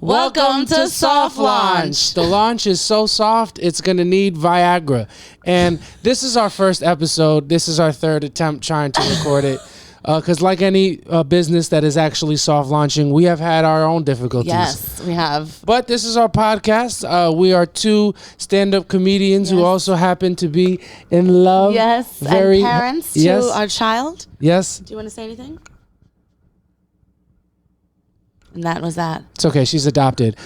Welcome to Soft Launch. The launch is so soft, it's going to need Viagra. And this is our first episode. This is our third attempt trying to record it. Because like any business that is actually soft launching, we have had our own difficulties. Yes, we have. But this is our podcast. We are two stand-up comedians who also happen to be in love. Yes, and parents to our child. Yes. Do you want to say anything? And that was that. It's okay. She's adopted.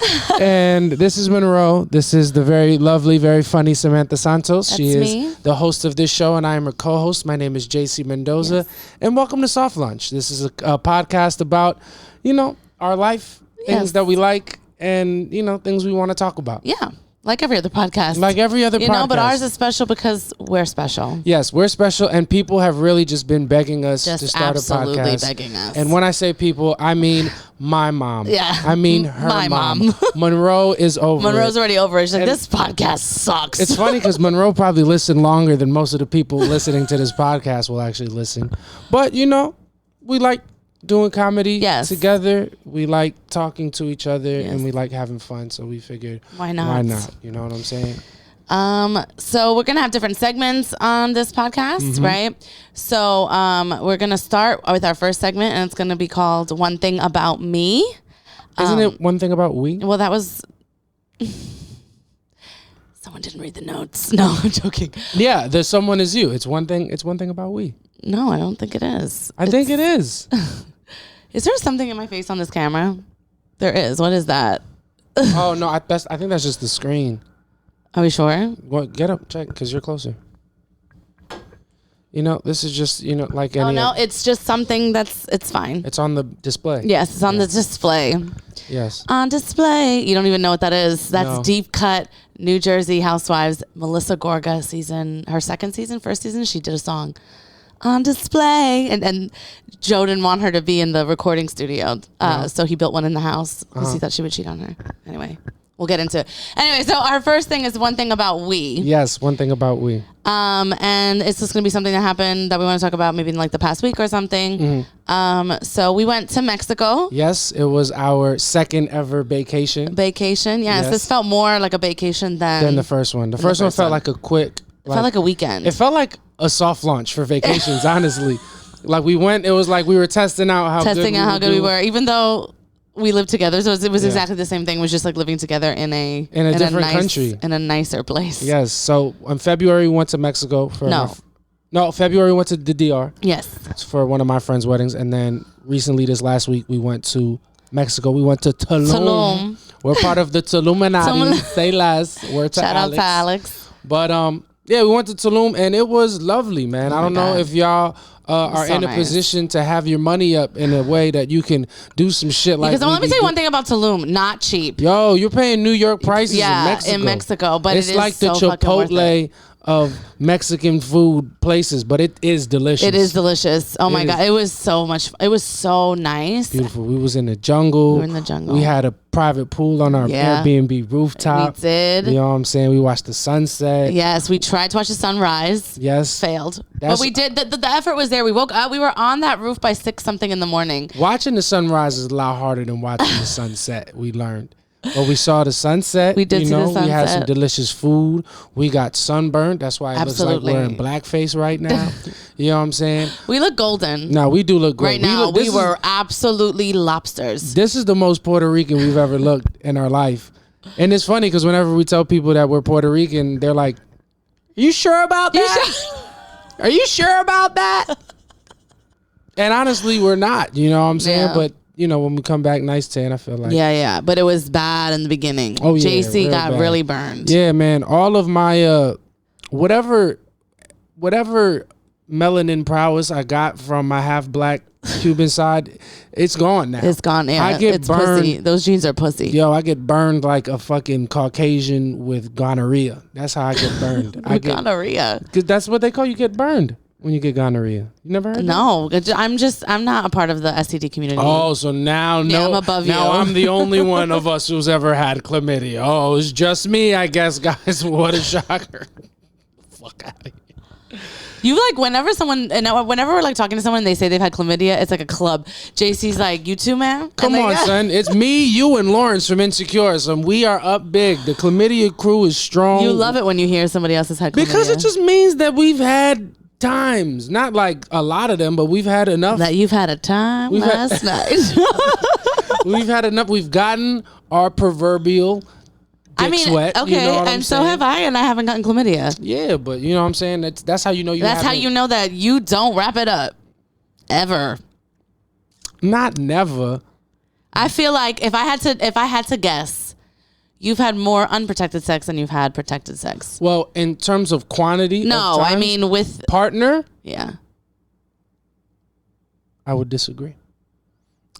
And this is Monroe. This is the very lovely, very funny Samantha Santos. That's she is me. the host of this show, and I am her co-host. My name is JC Mendoza. Yes. And welcome to Soft Launch. This is a podcast about, our life, things that we like, and, things we want to talk about. Yeah, like every other podcast. Like every other podcast. But ours is special because we're special. Yes, we're special, and people have really just been begging us to start a podcast. Absolutely begging us. And when I say people, I mean my mom. Yeah. I mean her My mom. Monroe is over Monroe's it. already over it. She's like, this podcast sucks. It's funny because Monroe probably listened longer than most of the people listening to this podcast will actually listen. But, we like doing comedy together. We like talking to each other, and we like having fun. So we figured, why not? Why not? You know what I'm saying? So we're going to have different segments on this podcast, right? So we're going to start with our first segment, and it's going to be called One Thing About Me. Isn't it One Thing About We? Well, that was... Someone didn't read the notes. No, I'm joking. Yeah, the someone is you. It's one thing about we. No, I don't think it is. I think it is. Is there something in my face on this camera? There is. What is that? Oh, no, I think that's just the screen. Are we sure? Well, get up, check, because you're closer. This is just, like any... Oh, no, it's just something it's fine. It's on the display. Yes, it's on the display. Yes. On display. You don't even know what that is. That's Deep Cut, New Jersey Housewives, Melissa Gorga first season, she did a song. On display. And Joe didn't want her to be in the recording studio. So he built one in the house because he thought she would cheat on her. Anyway, we'll get into it. Anyway, so our first thing is One Thing About We. Yes, One Thing About We. And it's just going to be something that happened that we want to talk about maybe in like the past week or something. So we went to Mexico. Yes, it was our second ever vacation. Yes. This felt more like a vacation than the first one. The first one felt like a quick... It felt like a weekend. It felt like a soft launch for vacations, honestly. Like we went, it was like we were testing out how good we were, even though we lived together. So it was exactly the same thing. It was just like living together in a different country, in a nicer place. Yes. So in February we went to Mexico for February we went to the DR. Yes. For one of my friends' weddings, and then recently this last week we went to Mexico. We went to Tulum. We're part of the Tuluminati. Say less. Shout out to Alex. But yeah, we went to Tulum, and it was lovely, man. I don't know if y'all are in a position to have your money up in a way that you can do some shit like. Because let me tell you one thing about Tulum, not cheap. Yo, you're paying New York prices in Mexico. But it's it is like the so Chipotle of Mexican food places, but it is delicious. It is delicious. Oh my God. It was so nice. Beautiful. We was in the jungle. We were in the jungle. We had a private pool on our Airbnb rooftop. We did. You know what I'm saying? We watched the sunset. Yes, we tried to watch the sunrise. Yes. Failed. But we did. The effort was there. We woke up. We were on that roof by 6-something in the morning. Watching the sunrise is a lot harder than watching the sunset, we learned. But we saw the sunset. We did see the sunset. We had some delicious food. We got sunburned. That's why it looks like we're in blackface right now. You know what I'm saying? We look golden. No, we do look great. Right now, we were absolutely lobsters. This is the most Puerto Rican we've ever looked in our life. And it's funny because whenever we tell people that we're Puerto Rican, they're like, you sure about that? Are you sure about that? And honestly, we're not. You know what I'm saying? But when we come back nice tan, I feel like. Yeah. But it was bad in the beginning. Oh, yeah. JC got really burned. Yeah, man. All of my, whatever melanin prowess I got from my half black Cuban side, it's gone now. It's gone, yeah. I get burned. Pussy. Those jeans are pussy. Yo, I get burned like a fucking Caucasian with gonorrhea. That's how I get burned. Gonorrhea? Because that's what they call you get burned. When you get gonorrhea, you never heard No, I'm not a part of the STD community. Oh, so now I'm above you. Now I'm the only one of us who's ever had chlamydia. Oh, it's just me, I guess, guys. What a shocker! Fuck out of here. You like whenever we're like talking to someone and they say they've had chlamydia, it's like a club. JC's like, you too, man? Come on, son. It's me, you, and Lawrence from Insecure. So we are up big. The chlamydia crew is strong. You love it when you hear somebody else has had chlamydia. Because it just means that we've had times. Not like a lot of them, but we've had enough. That you've had a time last night. We've had enough. We've gotten our proverbial sweat. Okay, you know what and I'm so saying? have I, and I haven't gotten chlamydia. Yeah, but you know what I'm saying? That's how you know That's how you know that you don't wrap it up. Ever. Not never. I feel like if I had to guess, you've had more unprotected sex than you've had protected sex. Well, in terms of quantity. No, I mean with partner. Yeah. I would disagree.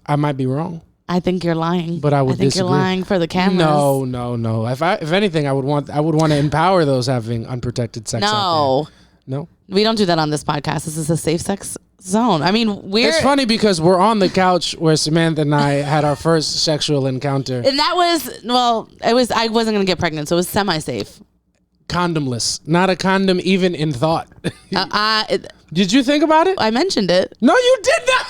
I might be wrong. I think you're lying. But I would disagree. You're lying for the cameras. No. If anything, I would want to empower those having unprotected sex. Out there. No. We don't do that on this podcast. This is a safe sex zone. I mean, it's funny because we're on the couch where Samantha and I had our first sexual encounter. And that was, I wasn't going to get pregnant, so it was semi-safe. Condomless. Not a condom even in thought. Did you think about it? I mentioned it. No, you did not.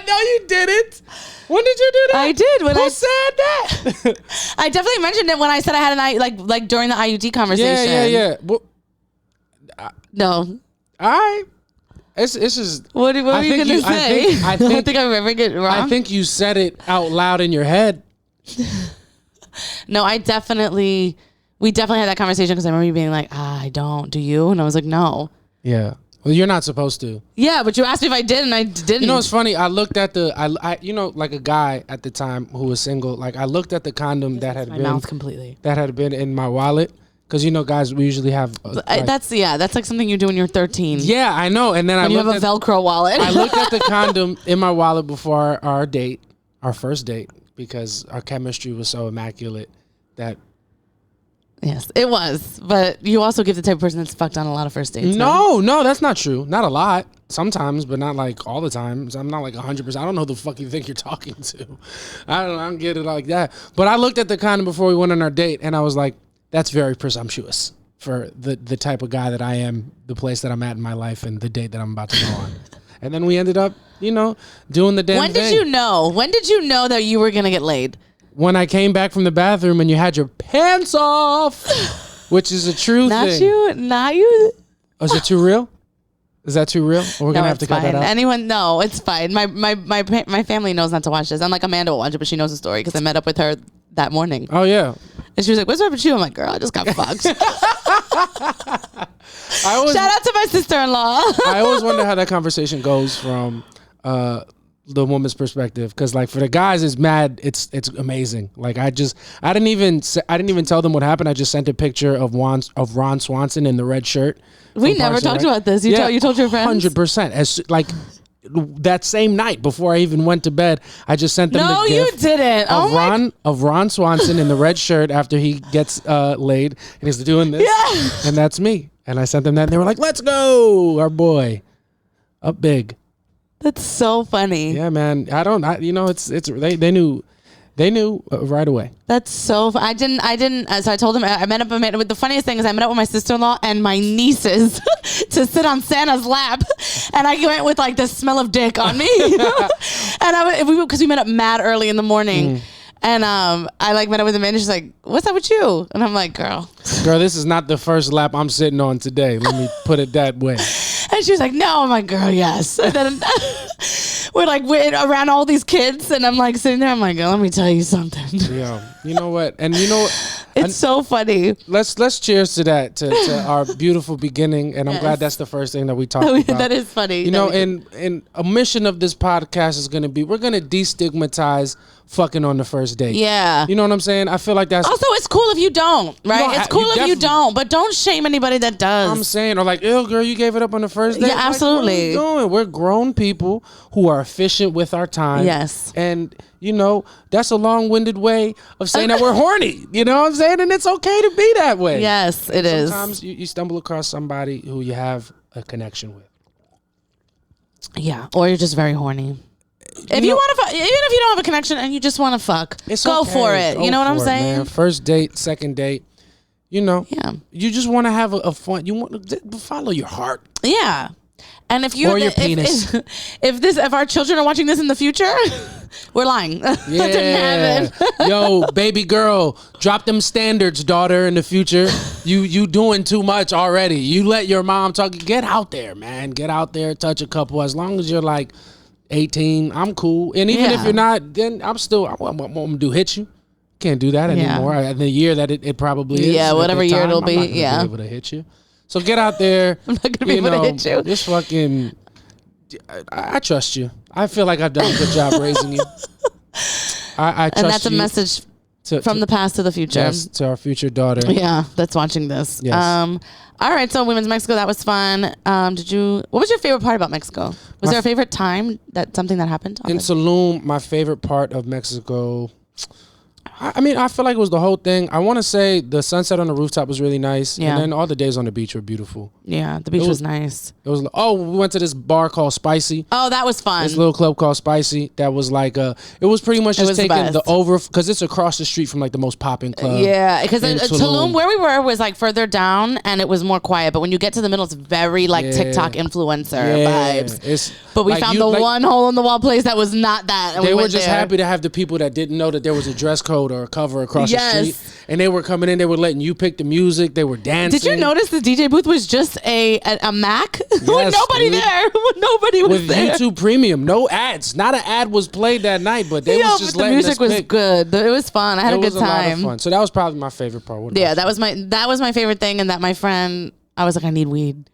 No, you didn't. When did you do that? I did. Who said that? I definitely mentioned it when I said I had an like during the IUD conversation. Yeah. Well, no. All right. It's just. What are you going to say? I think I'm remembering it wrong. I think you said it out loud in your head. No, we definitely had that conversation because I remember you being like, I don't. Do you? And I was like, no. Yeah. Well, you're not supposed to. Yeah, but you asked me if I did, and I didn't. You know, it's funny. I looked at like a guy at the time who was single. Like, I looked at the condom that had been in my wallet. Because, you know, guys, we usually have... that's like something you do when you're 13. Yeah, I know. And then you have a Velcro wallet. I looked at the condom in my wallet before our first date, because our chemistry was so immaculate that... Yes, it was. But you also give the type of person that's fucked on a lot of first dates. No, that's not true. Not a lot. Sometimes, but not like all the time. I'm not like 100%. I don't know who the fuck you think you're talking to. I don't get it like that. But I looked at the condom before we went on our date, and I was like, that's very presumptuous for the type of guy that I am, the place that I'm at in my life, and the date that I'm about to go on. And then we ended up, doing the damn thing. When did you know? When did you know that you were going to get laid? When I came back from the bathroom and you had your pants off, which is a true thing. Not you. Oh, is it too real? Is that too real? Or we're going to have to cut that out? No, it's fine. My family knows not to watch this. Unlike Amanda will watch it, but she knows the story because I met up with her that morning. Oh, yeah. And she was like, what's up with you? I'm like, girl, I just got fucked. Shout out to my sister-in-law. I always wonder how that conversation goes from the woman's perspective, because like for the guys, it's amazing. Like I didn't even tell them what happened. I just sent a picture of Ron Swanson in the red shirt. We never talked about this. You told your friends? 100%. As like that same night before I even went to bed, I just sent them the gift. No, you didn't. Of Ron Swanson in the red shirt after he gets laid and he's doing this. Yeah. And that's me. And I sent them that and they were like, let's go, our boy. Up big. That's so funny. Yeah, man. They knew right away. That's so I didn't so I told him I met up with the funniest thing is I met up with my sister-in-law and my nieces to sit on Santa's lap, and I went with like the smell of dick on me. And because we met up mad early in the morning. And I like met up with him and she's like, what's up with you? And I'm like, girl, this is not the first lap I'm sitting on today. Let me put it that way. And she was like, no. I'm like, girl, yes. And then we're around all these kids and I'm like sitting there. I'm like, let me tell you something. Yeah. You know what? And you know it's so funny. Let's cheers to that, to our beautiful beginning. And I'm glad that's the first thing that we talked about. That is funny. You know, and a mission of this podcast is going to be, we're going to destigmatize fucking on the first date. Yeah. You know what I'm saying? I feel like that's... Also, it's cool if you don't, right? It's cool if you don't, but don't shame anybody that does. I'm saying, or like, ew, girl, you gave it up on the first date? Yeah, absolutely. Like, what are we doing? We're grown people who are efficient with our time. Yes. And, that's a long-winded way of saying that we're horny. You know what I'm saying? And it's okay to be that way. Yes, it is. Sometimes you stumble across somebody who you have a connection with. Yeah, or you're just very horny. If you want to fuck, even if you don't have a connection and you just want to fuck, go for it. You know what I'm saying? Man. First date, second date, You know, Yeah. You just want to have a fun. You want to follow your heart. Yeah. And if you or your penis, if our children are watching this in the future, we're lying. Yeah, yo, baby girl, drop them standards, daughter. In the future, you doing too much already. You let your mom talk. Get out there, man. Get out there, touch a couple. As long as you're like 18, I'm cool. And even if you're not, then I'm still. What I'm gonna do? Hit you? Can't do that anymore. The year that it probably is. Yeah, whatever year it'll be. I'm not gonna be able to hit you. So get out there. I'm not gonna be able to hit you. Just fucking. I trust you. I feel like I've done a good job raising you. I trust you. And that's a message from the past to the future. Yes, to our future daughter. Yeah, that's watching this. Yes. All right, so Women's Mexico, that was fun. What was your favorite part about Mexico? Was there a favorite time something that happened? In Tulum, my favorite part of Mexico, I mean, I feel like it was the whole thing. I want to say the sunset on the rooftop was really nice. Yeah. And then all the days on the beach were beautiful. Yeah, the beach was nice. It was. We went to this bar called Spicy. Oh, that was fun. This little club called Spicy. That was like it was pretty much just taking the over, because it's across the street from like the most popping club. Yeah, because Tulum, where we were, was like further down and it was more quiet. But when you get to the middle, it's very like TikTok influencer vibes. But we found the one hole in the wall place that was not that. And they were just happy to have the people that didn't know that there was a dress code or a cover across the street, and they were coming in. They were letting you pick the music. They were dancing. Did you notice the DJ booth was just a Mac with nobody there? Nobody was there. With YouTube Premium, no ads. Not an ad was played that night, but they was just letting us pick. The music was good. It was fun. I had a good time. It was a lot of fun. So that was probably my favorite part. That was my favorite thing, and that my friend, I was like, I need weed.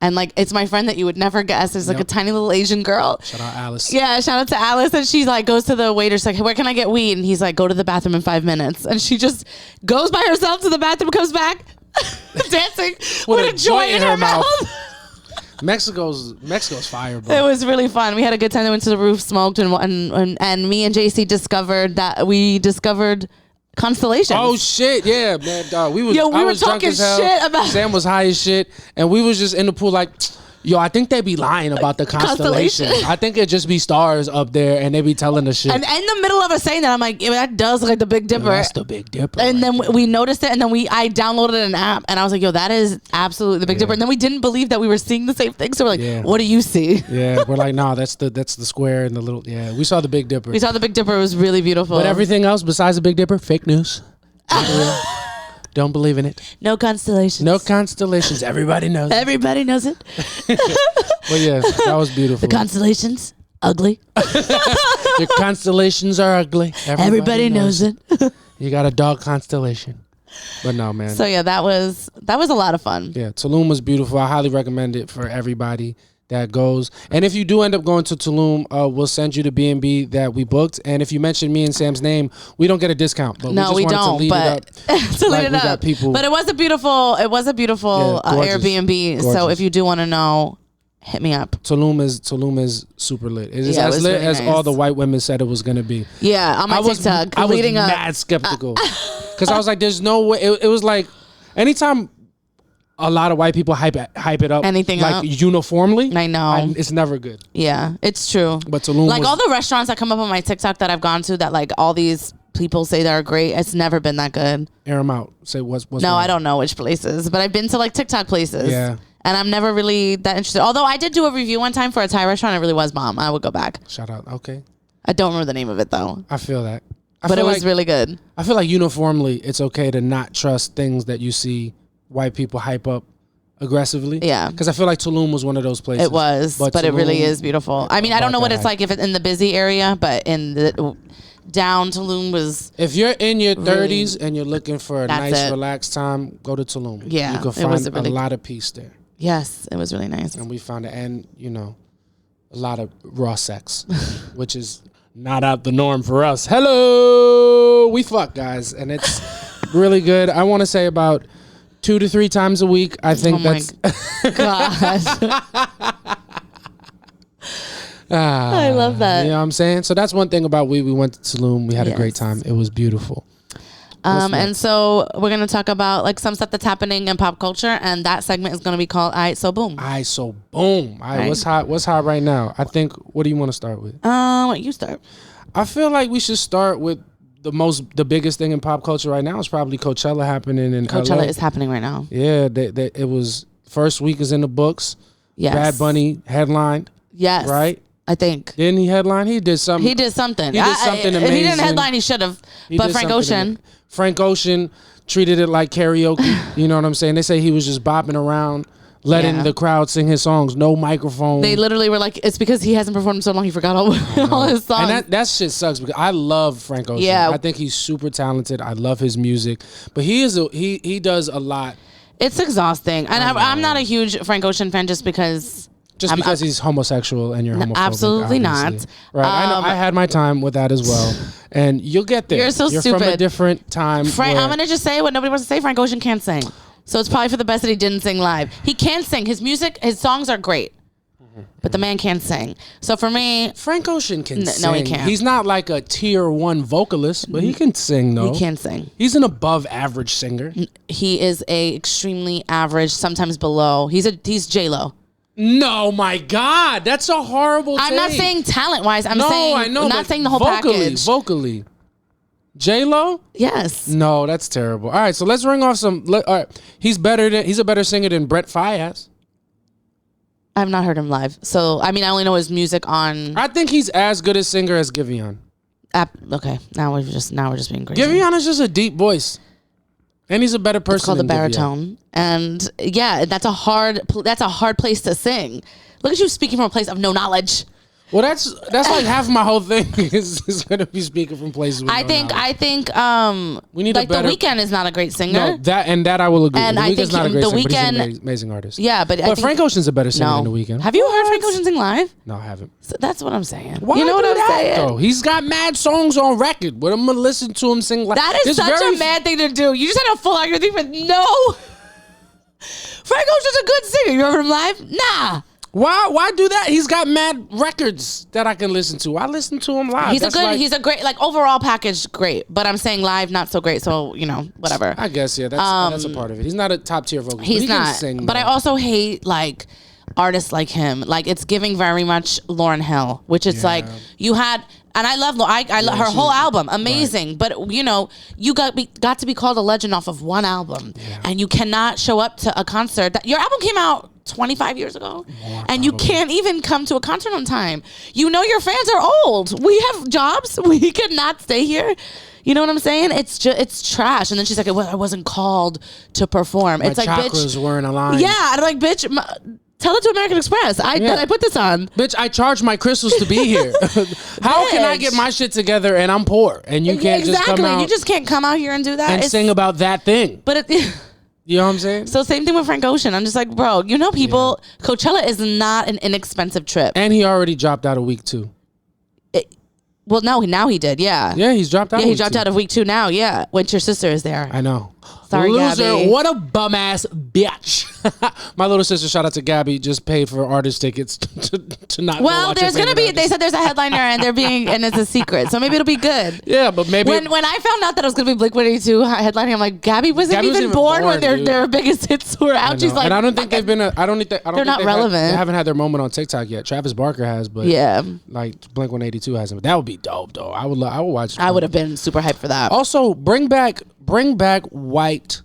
And like, it's my friend that you would never guess. There's like a tiny little Asian girl. Shout out Alice. Yeah, shout out to Alice. And she like goes to the waiter. She's like, hey, where can I get weed? And he's like, go to the bathroom in 5 minutes. And she just goes by herself to the bathroom, comes back dancing with a joint in her mouth. Mexico's fire, bro. It was really fun. We had a good time. We went to the roof, smoked, and me and JC discovered constellations. Oh shit, yeah, man, dog. We were talking shit about. Sam was high as shit, and we was just in the pool like, yo, I think they be lying about the constellations. I think it just be stars up there, and they be telling us shit. And in the middle of us saying that, I'm like, yeah, that does look like the Big Dipper. Yo, that's the Big Dipper. And then we noticed it, and then I downloaded an app, and I was like, yo, that is absolutely the Big Dipper. And then we didn't believe that we were seeing the same thing, so we're like, what do you see? Yeah, we're like, nah, that's the square and the little. Yeah, we saw the Big Dipper. We saw the Big Dipper. It was really beautiful. But everything else besides the Big Dipper, fake news. Don't believe in it. No constellations. No constellations. Everybody knows. Everybody knows it. But yeah, that was beautiful. The constellations, ugly. Your constellations are ugly. Everybody knows it. You got a dog constellation. But no, man. So yeah, that was a lot of fun. Yeah, Tulum was beautiful. I highly recommend it for everybody that goes. And if you do end up going to Tulum, we'll send you the B&B that we booked. And if you mention me and Sam's name, we don't get a discount. But no, we don't. To lead it up. But it was a beautiful Airbnb. Gorgeous. So if you do want to know, hit me up. Tulum is super lit. It is as lit really as all the white women said it was going to be. Yeah, on my TikTok. I was mad skeptical. Because I was like, there's no way. It was like, anytime a lot of white people hype it up, anything like up uniformly. I know it's never good. Yeah, it's true. But Tulum, like all the restaurants that come up on my TikTok that I've gone to, that like all these people say that are great, it's never been that good. Air them out. Say what's no, wrong? I don't know which places, but I've been to like TikTok places. Yeah. And I'm never really that interested. Although I did do a review one time for a Thai restaurant, it really was bomb. I would go back. Shout out. Okay. I don't remember the name of it though. I feel that. But it was really good. I feel like uniformly, it's okay to not trust things that you see white people hype up aggressively. Yeah. Because I feel like Tulum was one of those places. It was, but it really is beautiful. I mean, I don't know what it's like if it's in the busy area, but in the down Tulum was... If you're in your 30s and you're looking for a nice, relaxed time, go to Tulum. Yeah. You can find a lot of peace there. Yes, it was really nice. And we found it. And, a lot of raw sex, which is not out the norm for us. Hello! We fuck, guys. And it's really good. I want to say about 2 to 3 times a week. I think that's... gosh. I love that. You know what I'm saying? So that's one thing about we went to Tulum. We had a great time. It was beautiful. And so we're going to talk about like some stuff that's happening in pop culture, and that segment is going to be called Aight So Boom. Aight So Boom. All right, what's hot right now? I think, what do you want to start with? You start. I feel like we should start with the biggest thing in pop culture right now is probably Coachella happening in LA. Coachella is happening right now. Yeah, it was first week is in the books. Yes. Bad Bunny headlined. Yes. Right? I think. Didn't he headline? He did something. He did something. He did something amazing. If he didn't headline, he should have. But Frank Ocean. Frank Ocean treated it like karaoke. You know what I'm saying? They say he was just bopping around, letting the crowd sing his songs. No microphone. They literally were like, it's because he hasn't performed in so long, he forgot all his songs. And that shit sucks because I love Frank Ocean. Yeah. I think he's super talented. I love his music. But he does a lot. It's exhausting. And I'm not a huge Frank Ocean fan just because... because he's homosexual and you're homophobic. Absolutely obviously. not. Right. I know. I had my time with that as well. And you'll get there. You're so stupid. From a different time. I'm going to just say what nobody wants to say. Frank Ocean can't sing. So it's probably for the best that he didn't sing live. He can sing. His music, his songs are great. But the man can't sing. So for me... Frank Ocean can sing. No, he can't. He's not like a tier 1 vocalist, but he can sing, though. He can sing. He's an above average singer. He is a extremely average, sometimes below. He's J-Lo. No, my God. That's a horrible thing. I'm not saying talent-wise. I'm not saying the whole package. Vocally. J-Lo? Yes. No, that's terrible. All right, so let's ring off some... All right. He's a better singer than Brett Faiyaz. I've not heard him live. So, I mean, I only know his music on... I think he's as good a singer as Giveon. Okay, now we're just being crazy. Giveon is just a deep voice. And he's a better person. It's called the than baritone. Giveon. And yeah, that's a hard place to sing. Look at you speaking from a place of no knowledge. Well, that's like half my whole thing is going to be speaking from places. With I think we need like The Weeknd is not a great singer. No, that I will agree. And The I Weeknd's think not a great The singer, Weeknd, but he's an amazing artist. Yeah, but Frank Ocean's a better singer than The Weeknd. Have you heard Frank Ocean sing live? No, I haven't. So that's what I'm saying. Why you know what I'm saying? Though? He's got mad songs on record. But I'm gonna listen to him sing live. That is such a mad thing to do. You just had a full argument, but no. Frank Ocean's a good singer. You heard him live? Nah. Why do that? He's got mad records that I can listen to. I listen to him live. He's a great, like, overall package, great. But I'm saying live, not so great. So, whatever. I guess, yeah, that's a part of it. He's not a top tier vocalist. He's not. Can sing, but I also hate, like, artists like him. Like, it's giving very much Lauryn Hill, which it's like you had... And I love her whole album, amazing. Right. But you got to be called a legend off of one album, and you cannot show up to a concert. Your album came out 25 years ago, and you can't even come to a concert on time. Your fans are old. We have jobs. We cannot stay here. You know what I'm saying? It's trash. And then she's like, I wasn't called to perform. My it's like, chakras weren't aligned. Yeah, I'm like, bitch. Tell it to American Express. I put this on. Bitch, I charge my crystals to be here. How can I get my shit together and I'm poor and you can't just come out? You just can't come out here and do that and sing about that thing. But you know what I'm saying? So same thing with Frank Ocean. I'm just like, bro, people. Yeah. Coachella is not an inexpensive trip. And he already dropped out of week 2. Well, no, now he did. Yeah. Yeah, he's dropped out. Yeah, he dropped out of week 2 now. Yeah, when your sister is there. I know. Sorry, loser. Gabby. What a bum ass bitch. My little sister, shout out to Gabby, just paid for artist tickets to not. Well, there's gonna be. They said there's a headliner, and and it's a secret, so maybe it'll be good. Yeah, but maybe when I found out that it was gonna be Blink-182 headlining, I'm like, Gabby wasn't even born when their biggest hits were out. She's like, and I don't think they've been. I don't think they're not relevant. They haven't had their moment on TikTok yet. Travis Barker has, but like Blink-182 hasn't. But that would be dope, though. I would watch. I would have been super hyped for that. Also, bring back white.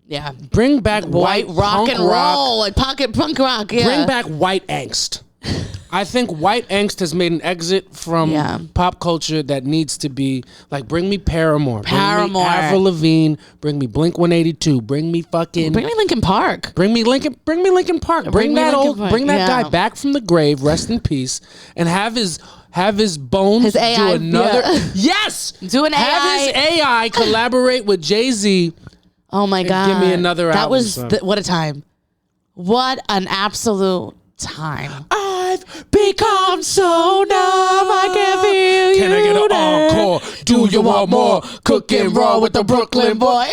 Yeah. Bring back white rock and roll, like pocket punk rock. Yeah. Bring back white angst. I think white angst has made an exit from pop culture that needs to be like, bring me Paramore, bring me Avril Lavigne, bring me Blink-182, bring me Linkin Park. Bring me Linkin Park. Bring that guy back from the grave, rest in peace, and have his bones do another do an AI. Have his AI collaborate with Jay-Z. Oh my God. Give me another album. That was what a time. What an absolute time. I've become so numb I can't feel you. Can I get an encore? Do you want more? Cooking raw with the Brooklyn boy.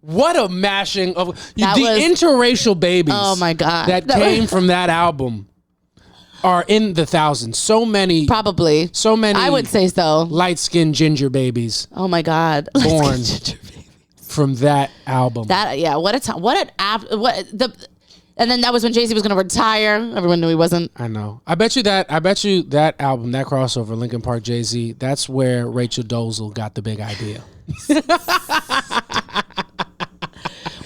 What a mashing of the interracial babies. Oh my God. That came from that album are in the thousands. So many. Probably. So many. I would say so. Light-skinned ginger babies. Oh my God. Born from that album. What a time. And then that was when Jay-Z was going to retire. Everyone knew he wasn't. I know. I bet you that album, that crossover, Linkin Park Jay-Z, that's where Rachel Dolezal got the big idea.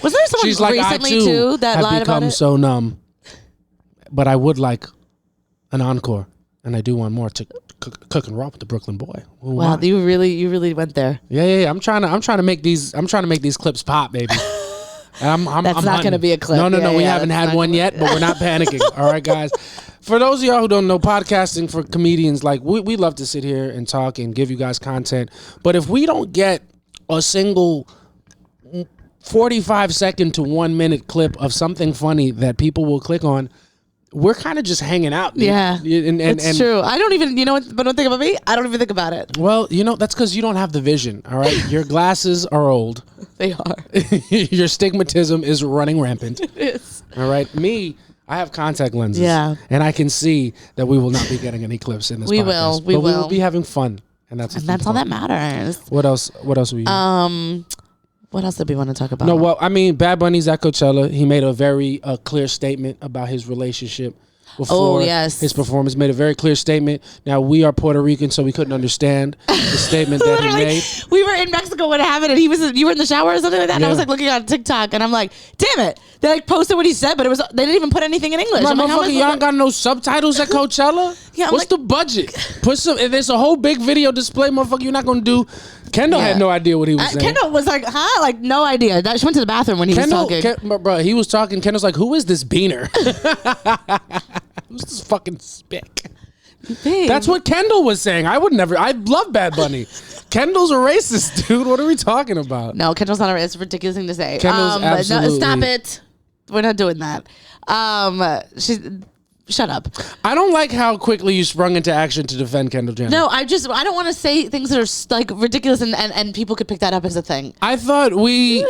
Was there someone She's like, recently I too that have lied about become it? so numb, but I would like an encore, and I do want more to cook and raw with the Brooklyn Boy. Wow, you really went there. Yeah. I'm trying to make these clips pop, baby. I'm That's not going to be a clip. No. We haven't had one yet, but we're not panicking. All right, guys. For those of y'all who don't know, podcasting for comedians, like we love to sit here and talk and give you guys content. But if we don't get a single 45-second to 1 minute clip of something funny that people will click on, we're kind of just hanging out. Yeah, and it's true. I don't even, you know what, but don't think about me. I don't even think about it. Well, that's because you don't have the vision, all right? Your glasses are old. They are. Your stigmatism is running rampant. It is. All right? Me, I have contact lenses. Yeah. And I can see that we will not be getting any clips in this podcast. We will. We will be having fun. And that's all that matters. What else are we What else did we want to talk about? No, well, I mean, Bad Bunny's at Coachella. He made a very clear statement about his relationship before his performance. Made a very clear statement. Now, we are Puerto Rican, so we couldn't understand the statement that he made. We were in Mexico when it happened, and you were in the shower or something like that. And I was like looking on TikTok, and I'm like, damn it. They like posted what he said, but they didn't even put anything in English. Like, motherfucker, y'all got no subtitles at Coachella? Yeah, what's the budget? Put some. If there's a whole big video display, motherfucker, you're not gonna do. Kendall had no idea what he was saying. Kendall was like, huh? Like, no idea. She went to the bathroom when he was talking. Bro, he was talking. Kendall's like, who is this beaner? Who's this fucking spick? Babe. That's what Kendall was saying. I love Bad Bunny. Kendall's a racist, dude. What are we talking about? No, Kendall's not a racist. It's a ridiculous thing to say. Kendall's absolutely. No, stop it. We're not doing that. Shut up. I don't like how quickly you sprung into action to defend Kendall Jenner. No, I don't want to say things that are like ridiculous and people could pick that up as a thing. I thought we...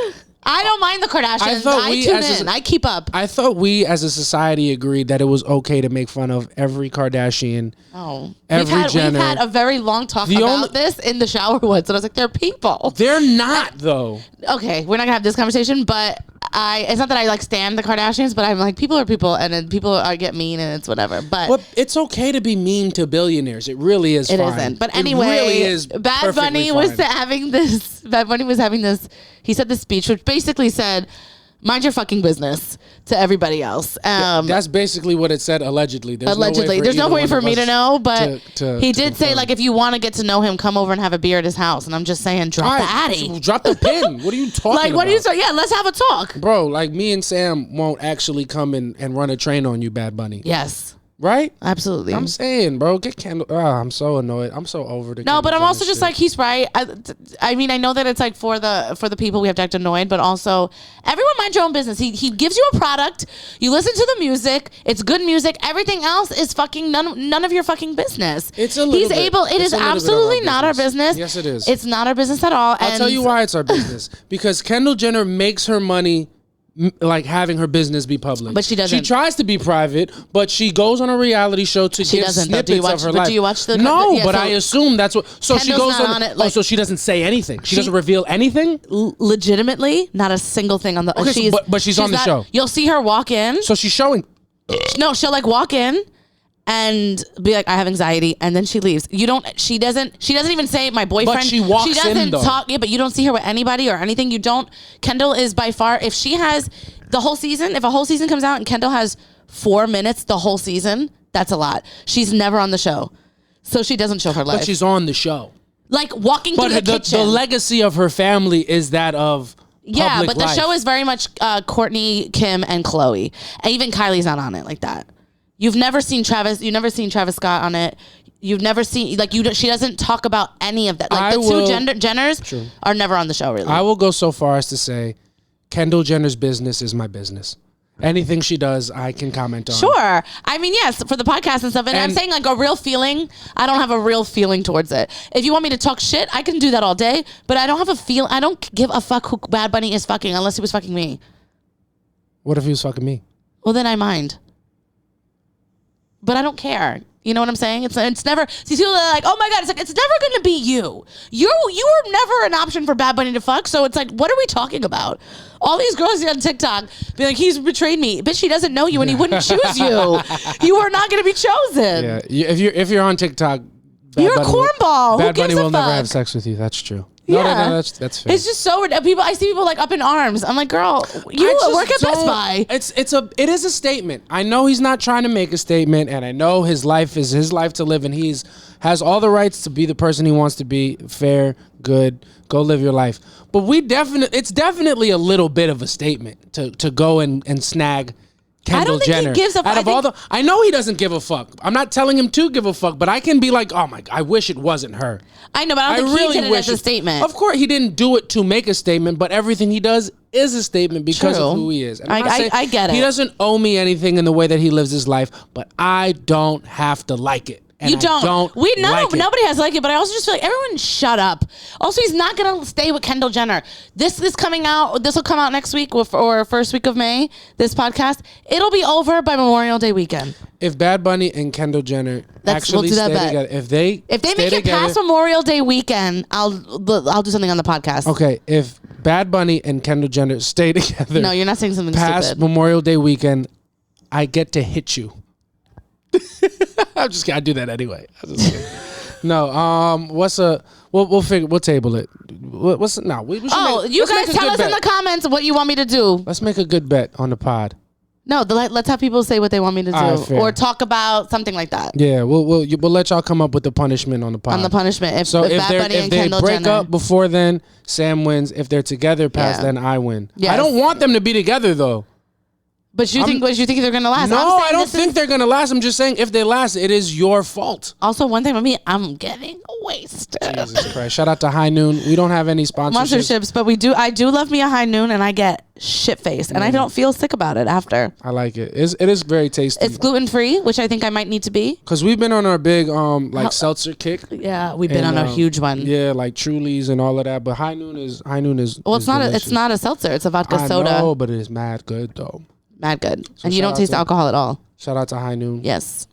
I don't mind the Kardashians. I tune in. I keep up. I thought we as a society agreed that it was okay to make fun of every Kardashian. Oh. Every Jenner. We've had a very long talk about this in the shower once. And I was like, they're people. They're not, though. Okay, we're not going to have this conversation, but it's not that I like stan the Kardashians, but I'm like, people are people, and then people get mean, and it's whatever. But it's okay to be mean to billionaires. It really is. It fine. isn't. But anyway, it really is. Bad Bunny was having this. Bad Bunny was having this. He said this speech, which basically said, "Mind your fucking business" to everybody else. That's basically what it said. Allegedly. There's no way for me to know, but he did say, like, if you want to get to know him, come over and have a beer at his house. And I'm just saying, drop the Addy. Drop the pin. What are you talking about? Like, what are you saying? Yeah, let's have a talk. Bro, like, me and Sam won't actually come and run a train on you, Bad Bunny. Yes. Right? Absolutely. I'm saying, bro, get Kendall. Oh, I'm so annoyed. I'm so over the. No, but I'm also just like, he's right. I mean, I know that it's like for the people we have to act annoyed, but also everyone mind your own business. He gives you a product. You listen to the music. It's good music. Everything else is fucking none of your fucking business. It's a little bit. It is absolutely not our business. Yes, it is. It's not our business at all. I'll tell you why it's our business. Because Kendall Jenner makes her money like having her business be public, but she doesn't. She tries to be private, but she goes on a reality show to give snippets of her life. Do you watch the? No, but I assume that's what. So Kendall's she goes on it. Like, so she doesn't say anything. She doesn't reveal anything. Legitimately, not a single thing on the. Okay, but she's on the show. You'll see her walk in. So she's showing. No, she'll like walk in and be like, I have anxiety, and then she leaves. She doesn't even say my boyfriend. But she walks in, though. She doesn't talk. Yeah, but you don't see her with anybody or anything. You don't. Kendall is by far, if she has the whole season, if a whole season comes out and Kendall has 4 minutes the whole season, that's a lot. She's never on the show. So she doesn't show her life. But she's on the show. Like walking through the kitchen. The legacy of her family is that of yeah, but the life. show is very much Courtney, Kim, and Khloe. And even Kylie's not on it like that. You've never seen Travis. You've never seen Travis Scott on it. You've never seen she doesn't talk about any of that. Like two Jenners are never on the show. Really, I will go so far as to say, Kendall Jenner's business is my business. Anything she does, I can comment on. Sure. I mean, yes, for the podcast and stuff. And I'm saying like a real feeling. I don't have a real feeling towards it. If you want me to talk shit, I can do that all day. But I don't have a feel. I don't give a fuck who Bad Bunny is fucking unless he was fucking me. What if he was fucking me? Well, then I mind. but I don't care. You know what I'm saying? It's never. See, people are like, oh my god, it's never going to be you. You were never an option for Bad Bunny to fuck. So it's like, what are we talking about? All these girls on TikTok be like, he's betrayed me. Bitch, he doesn't know you and he wouldn't choose you. You are not going to be chosen. Yeah, if you're on TikTok, you're a cornball. Bad Bunny will never have sex with you. That's true. No, that's fair. It's just so people. I see people like up in arms. I'm like, girl, you work at Best Buy. It is a statement. I know he's not trying to make a statement, and I know his life is his life to live, and has all the rights to be the person he wants to be. Fair, good, go live your life. But it's definitely a little bit of a statement to go and snag Kendall Jenner. I don't think he gives a fuck. I know he doesn't give a fuck. I'm not telling him to give a fuck, but I can be like, oh my, I wish it wasn't her. I know, but I don't think he did it as a statement. Of course, he didn't do it to make a statement, but everything he does is a statement because of who he is. And I get it. He doesn't owe me anything in the way that he lives his life, but I don't have to like it. And you don't. Nobody has to like it, but I also just feel like everyone shut up. Also, he's not gonna stay with Kendall Jenner. This will come out next week or first week of May. This podcast, it'll be over by Memorial Day weekend. If Bad Bunny and Kendall Jenner actually stay together, if they make it past Memorial Day weekend, I'll do something on the podcast. Okay, if Bad Bunny and Kendall Jenner stay together, no, you're not saying something past stupid. Memorial Day weekend, I get to hit you. I'm just kidding. I do that anyway. No. We'll table it. We should you guys tell us in the comments what you want me to do. Let's make a good bet on the pod. No, let's have people say what they want me to do, or talk about something like that. Yeah, we'll let y'all come up with the punishment on the pod. On the punishment, if they break up before then, Sam wins. If they're together past then, I win. Yes. I don't want them to be together though. But you think they're gonna last? No, I don't think they're gonna last. I'm just saying if they last, it is your fault. Also, one thing with me, I'm getting wasted. Jesus Christ! Shout out to High Noon. We don't have any sponsorships, but I do love me a High Noon, and I get shit faced, and I don't feel sick about it after. I like it. It is very tasty. It's gluten free, which I think I might need to be. Because we've been on our big seltzer kick. Yeah, we've been on a huge one. Yeah, like Trulies and all of that. But High Noon is. Well, it's not a seltzer. It's a vodka soda. I know, but it is mad good though. Mad good. So and you don't taste alcohol at all. Shout out to High Noon. Yes.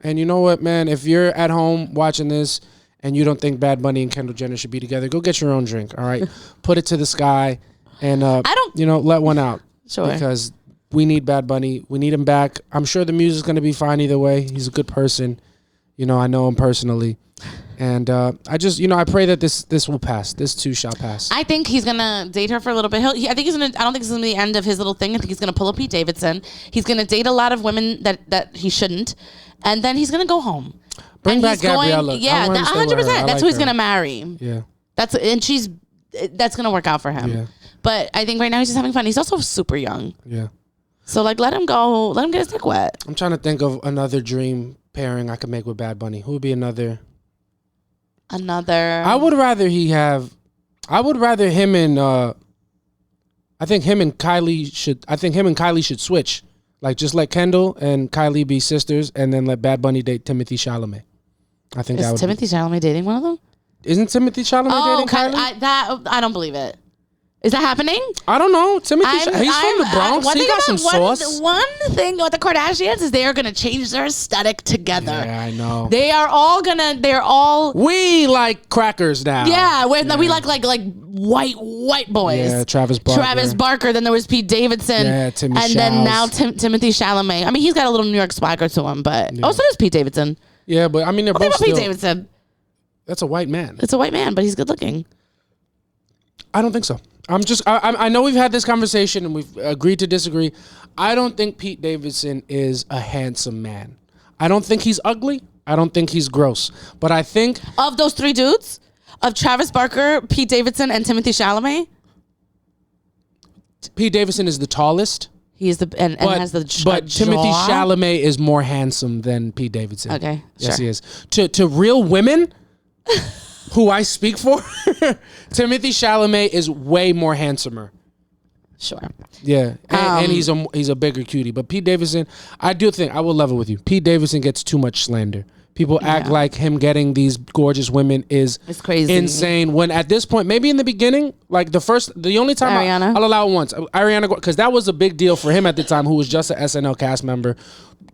And you know what, man? If you're at home watching this and you don't think Bad Bunny and Kendall Jenner should be together, go get your own drink, all right? Put it to the sky and, let one out. Sure. Because we need Bad Bunny. We need him back. I'm sure the music's going to be fine either way. He's a good person. I know him personally. And I just, I pray that this will pass. This too shall pass. I think he's gonna date her for a little bit. I don't think this is gonna be the end of his little thing. I think he's gonna pull up Pete Davidson. He's gonna date a lot of women that he shouldn't, and then he's gonna go home. Bring back Gabriella. Yeah, 100%. That's who he's gonna marry. Yeah. That's gonna work out for him. Yeah. But I think right now he's just having fun. He's also super young. Yeah. So let him go. Let him get his dick wet. I'm trying to think of another dream pairing I could make with Bad Bunny. Who would be another? I would rather him and I think him and Kylie should switch. Like just let Kendall and Kylie be sisters and then let Bad Bunny date Timothée Chalamet. I think Is Timothée Chalamet dating one of them? Isn't Timothée Chalamet dating Kylie? I don't believe it. Is that happening? I don't know. He's from the Bronx. He got some sauce. One thing with the Kardashians is they are going to change their aesthetic together. Yeah, I know. We like crackers now. Yeah, we like white boys. Yeah, Travis Barker. Then there was Pete Davidson. Yeah, Timmy And then now Timothée Chalamet. I mean, he's got a little New York swagger to him, but so does Pete Davidson. Yeah, but I mean, they're both still. Pete Davidson. That's a white man. It's a white man, but he's good looking. I don't think so. I know we've had this conversation and we've agreed to disagree. I don't think Pete Davidson is a handsome man. I don't think he's ugly. I don't think he's gross. But I think of those three dudes, of Travis Barker, Pete Davidson, and Timothée Chalamet, Pete Davidson is the tallest. He is and has the but Timothée Chalamet is more handsome than Pete Davidson. Okay, yes, he is. To real women. Who I speak for, Timothée Chalamet is way more handsomer. Sure. Yeah, and he's a bigger cutie. But Pete Davidson, I will level with you. Pete Davidson gets too much slander. people act like him getting these gorgeous women is it's crazy, insane. When at this point, maybe in the beginning, like the only time I'll allow it once, Ariana, because that was a big deal for him at the time, who was just an SNL cast member.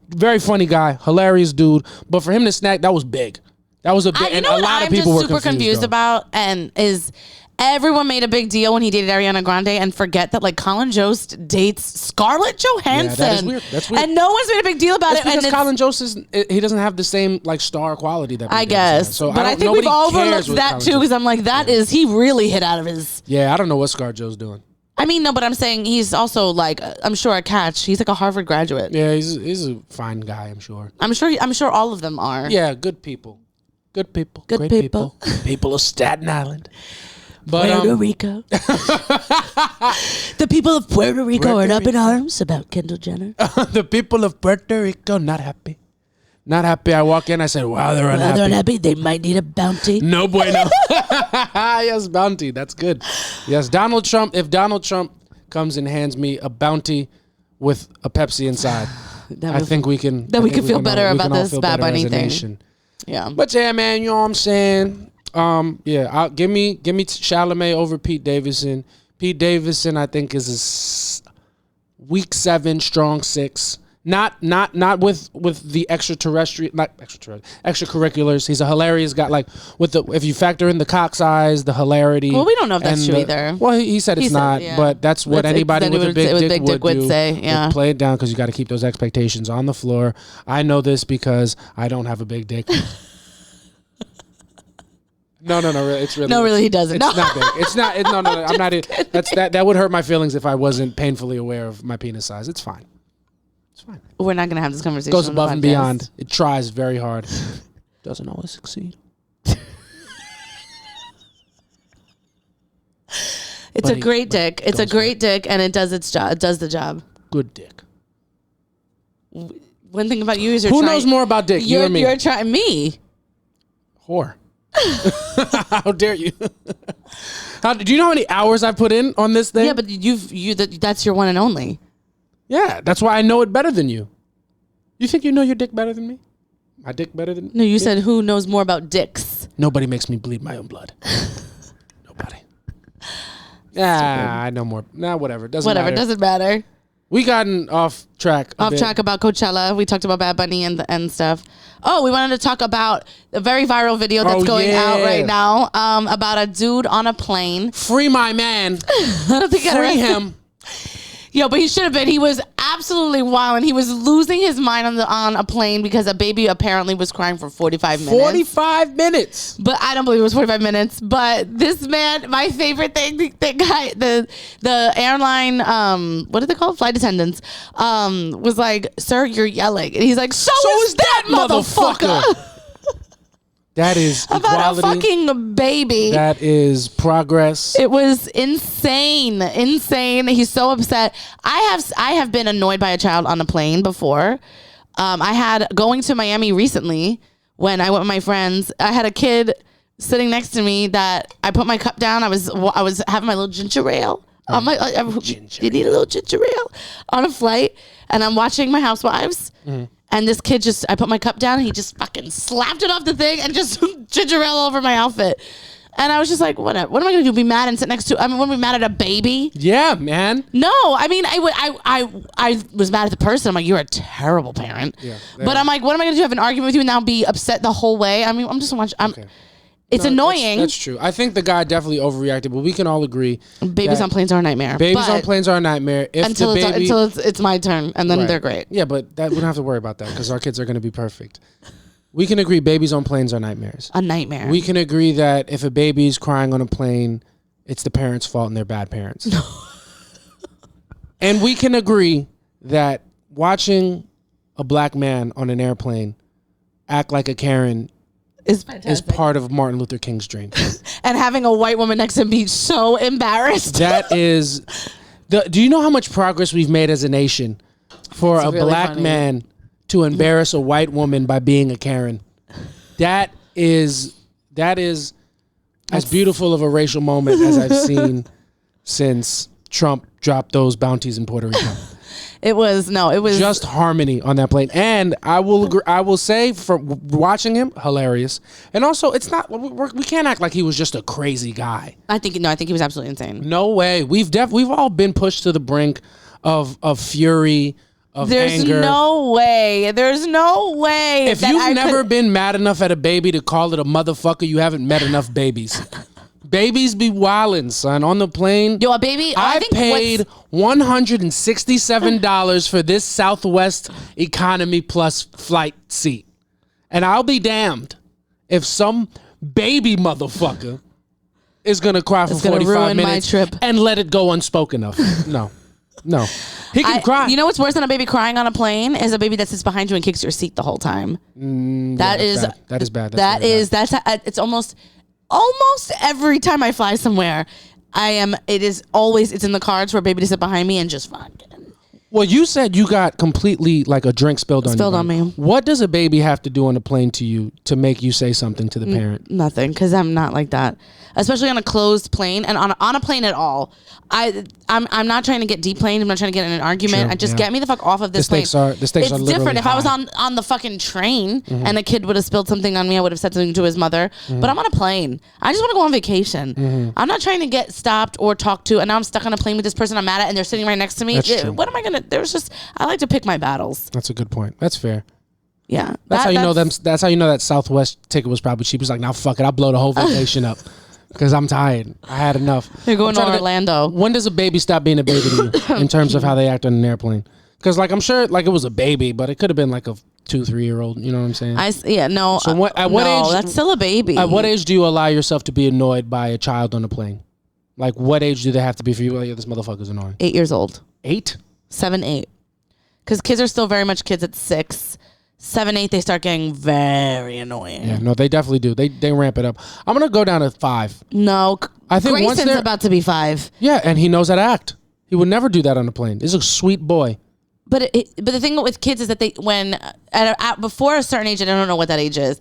Very funny guy, hilarious dude. But for him to snag, that was big. That was a big, and a lot of people were confused about, and is everyone made a big deal when he dated Ariana Grande and forget that like Colin Jost dates Scarlett Johansson. Yeah, that is weird. That's weird. And no one's made a big deal about it. Because Colin Jost he doesn't have the same like star quality that I guess. So but I think we've overlooked that too, because I'm like, he really hit out of his. Yeah, I don't know what ScarJo's doing. I mean, no, but I'm saying he's also like, I'm sure a catch. He's like a Harvard graduate. Yeah, he's a fine guy. I'm sure. I'm sure all of them are. Yeah, good people. Good people. Good people. People of Staten Island. But, Puerto Rico. The people of Puerto Rico are up in arms about Kendall Jenner. The people of Puerto Rico not happy. Not happy. I walk in, I said, wow, they're unhappy. They're unhappy. They might need a bounty. No bueno. Yes, bounty. That's good. Yes, Donald Trump. If Donald Trump comes and hands me a bounty with a Pepsi inside, I think we can. Then we can feel better about this Bad Bunny thing. Yeah. But yeah, man, you know what I'm saying? Give me Chalamet over Pete Davidson. Pete Davidson, I think, is a weak 7, strong 6. Not with the extracurriculars. He's a hilarious guy. Like if you factor in the cock's eyes, the hilarity. Well, we don't know if that's true either. Well, he said it's not, but that's what anybody with a big dick would say. Yeah, play it down because you got to keep those expectations on the floor. I know this because I don't have a big dick. No, really, it's really. No, really, he doesn't. It's not big. It's not. No. I'm not. That would hurt my feelings if I wasn't painfully aware of my penis size. It's fine. It's fine. We're not gonna have this conversation. Goes above and beyond. It tries very hard. Doesn't always succeed. It's a great dick. It's a great dick, and it does its job. It does the job. Good dick. One thing about you is who knows more about dick? You or me? You're trying me. Whore. How dare you? Do you know how many hours I put in on this thing? Yeah, but that's your one and only. Yeah, that's why I know it better than you. You think you know your dick better than me? My dick better than No, you said who knows more about dicks? Nobody makes me bleed my own blood. Nobody. I know more. Whatever. Doesn't matter. We gotten off track. Off track about Coachella. We talked about Bad Bunny and stuff. Oh, we wanted to talk about a very viral video that's going out right now about a dude on a plane. Free my man. I don't think Free him. Yo, but he should have been. He was absolutely wild, and he was losing his mind on a plane because a baby apparently was crying for 45 minutes. 45 minutes. But I don't believe it was 45 minutes. But this man, my favorite thing, the airline, what are they called? Flight attendants, was like, "Sir, you're yelling," and he's like, "So is that motherfucker." That is about equality. A fucking baby. That is progress. It was insane. He's so upset. I have been annoyed by a child on a plane before. I had going to Miami recently when I went with my friends. I had a kid sitting next to me that I put my cup down. I was having my little ginger ale. You need a little ginger ale on a flight, and I'm watching my Housewives. Mm. And this kid I put my cup down and he just fucking slapped it off the thing and just ginger ale all over my outfit. And I was just like, what am I going to do? Be mad and sit next to, when we mad at a baby? Yeah, man. No, I mean, I was mad at the person. I'm like, you're a terrible parent. Yeah. But I'm like, what am I going to do? Have an argument with you and now be upset the whole way? I mean, I'm just watching. Okay. It's annoying. That's true. I think the guy definitely overreacted, but we can all agree. Babies on planes are a nightmare. Babies on planes are a nightmare. Until it's my turn, and then they're great. Yeah, but we don't have to worry about that because our kids are going to be perfect. We can agree babies on planes are nightmares. A nightmare. We can agree that if a baby's crying on a plane, it's the parents' fault and they're bad parents. And we can agree that watching a black man on an airplane act like a Karen is part of Martin Luther King's dream. And having a white woman next to him be so embarrassed. That is... Do you know how much progress we've made as a nation for a really black man to embarrass a white woman by being a Karen? That is as beautiful of a racial moment as I've seen since Trump dropped those bounties in Puerto Rico. It was just harmony on that plane. And I will agree, I will say, from watching him, hilarious. And also, it's not, we can't act like he was just a crazy guy. I think he was absolutely insane. No way. We've all been pushed to the brink of fury, of anger. There's no way. If you've never been mad enough at a baby to call it a motherfucker, you haven't met enough babies. Babies be wildin', son. On the plane. Yo, a baby. I paid $167 for this Southwest Economy Plus flight seat. And I'll be damned if some baby motherfucker is going to cry for 45 minutes trip. and let it go unspoken of. No. He can cry. You know what's worse than a baby crying on a plane is a baby that sits behind you and kicks your seat the whole time. That is bad. It's almost every time I fly somewhere, it's in the cards for a baby to sit behind me and just fucking. Well, you said you got completely like a drink spilled on me. What does a baby have to do on a plane to you to make you say something to the parent? Nothing, because I'm not like that. Especially on a closed plane and on a plane at all. I'm not trying to get deplaned. I'm not trying to get in an argument. Get me the fuck off of this plane. The stakes are literally different. If high. I was on the fucking train and a kid would have spilled something on me, I would have said something to his mother. But I'm on a plane. I just want to go on vacation. I'm not trying to get stopped or talked to, and now I'm stuck on a plane with this person I'm mad at, and they're sitting right next to me. That's true. What am I gonna? I like to pick my battles. That's a good point. That's fair. Yeah, That's how you know them. That's how you know that Southwest ticket was probably cheap. He's like, now fuck it, I'll blow the whole vacation up because I'm tired. I had enough. You're going to Orlando. When does a baby stop being a baby to you in terms of how they act on an airplane? Because like I'm sure like it was a baby, but it could have been like a 2-3-year-old. You know what I'm saying? So at what age? That's still a baby. At what age do you allow yourself to be annoyed by a child on a plane? Like what age do they have to be for you? Like, yeah, this motherfucker's annoying. 8 years old. 8? 7, 8. Because kids are still very much kids at 6. 7, 8, they start getting very annoying. Yeah, no, they definitely do. They ramp it up. I'm gonna go down to 5. No, I think Grayson's about to be 5. Yeah, and he knows how to act. He would never do that on a plane. He's a sweet boy. But the thing with kids is that before a certain age, and I don't know what that age is,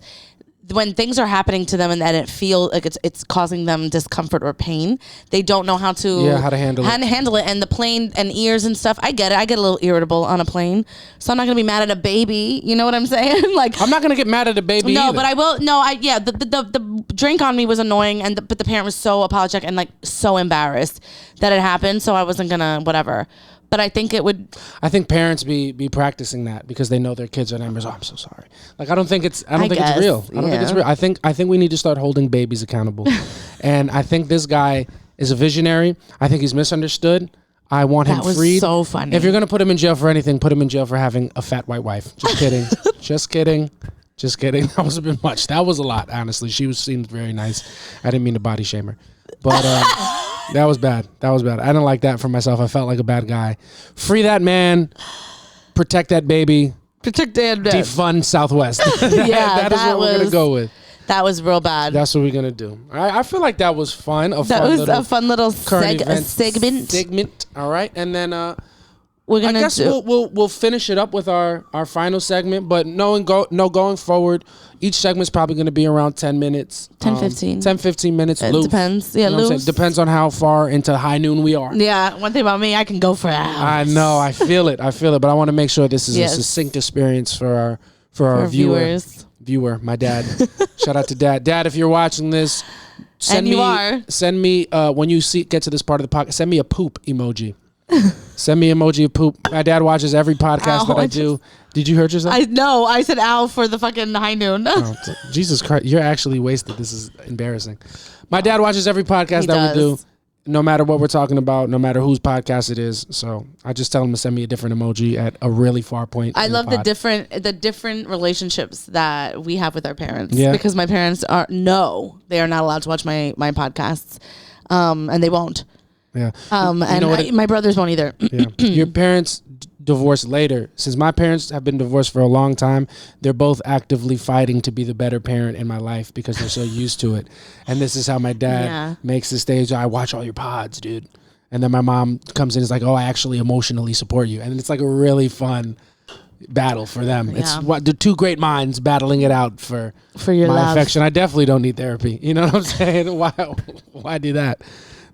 when things are happening to them and that it feel like it's causing them discomfort or pain, they don't know how to handle it. And the plane and ears and stuff, I get it. I get a little irritable on a plane, so I'm not gonna be mad at a baby. You know what I'm saying? Like I'm not gonna get mad at a baby. No, either. But I will. No, the drink on me was annoying, but the parent was so apologetic and like so embarrassed that it happened. So I wasn't gonna whatever. But I think it would. I think parents be practicing that because they know their kids are members. Oh, I'm so sorry. Like I don't think it's real. I don't think it's real. I think we need to start holding babies accountable. And I think this guy is a visionary. I think he's misunderstood. I want him freed. That was so funny. If you're gonna put him in jail for anything, put him in jail for having a fat white wife. Just kidding. Just kidding. That was a bit much. That was a lot. Honestly, seemed very nice. I didn't mean to body shame her, but. That was bad. I didn't like that for myself. I felt like a bad guy. Free that man. Protect that baby. Protect that. Defund Southwest. Yeah, that is what we're going to go with. That was real bad. That's what we're going to do. All right. I feel like that was fun. That was a fun little segment. All right. And then we're gonna. I guess we'll finish it up with our final segment. But going forward, each segment's probably going to be around 10 minutes. 10-15 minutes. It depends. Yeah, loose. Depends on how far into high noon we are. Yeah. One thing about me, I can go for hours. I know. I feel it. But I want to make sure this is a succinct experience for our viewers. My dad. Shout out to Dad. Dad, if you're watching this, send me when you get to this part of the podcast, send me a poop emoji. Send me an emoji of poop. My dad watches every podcast that I do. Did you hurt yourself? I said ow for the fucking high noon. Jesus Christ, you're actually wasted. This is embarrassing. My dad watches every podcast we do, no matter what we're talking about, no matter whose podcast it is. So I just tell him to send me a different emoji at a really far point. I love the different relationships that we have with our parents. Yeah. Because my parents they are not allowed to watch my podcasts, and they won't. Yeah. My brothers won't either. Yeah. Your parents divorced later. Since my parents have been divorced for a long time, they're both actively fighting to be the better parent in my life because they're so used to it. And this is how my dad makes the stage. I watch all your pods, dude. And then my mom comes in and is like, oh, I actually emotionally support you. And it's like a really fun battle for them. Yeah. It's the two great minds battling it out for your my love. affection. I definitely don't need therapy. You know what I'm saying? Why do that?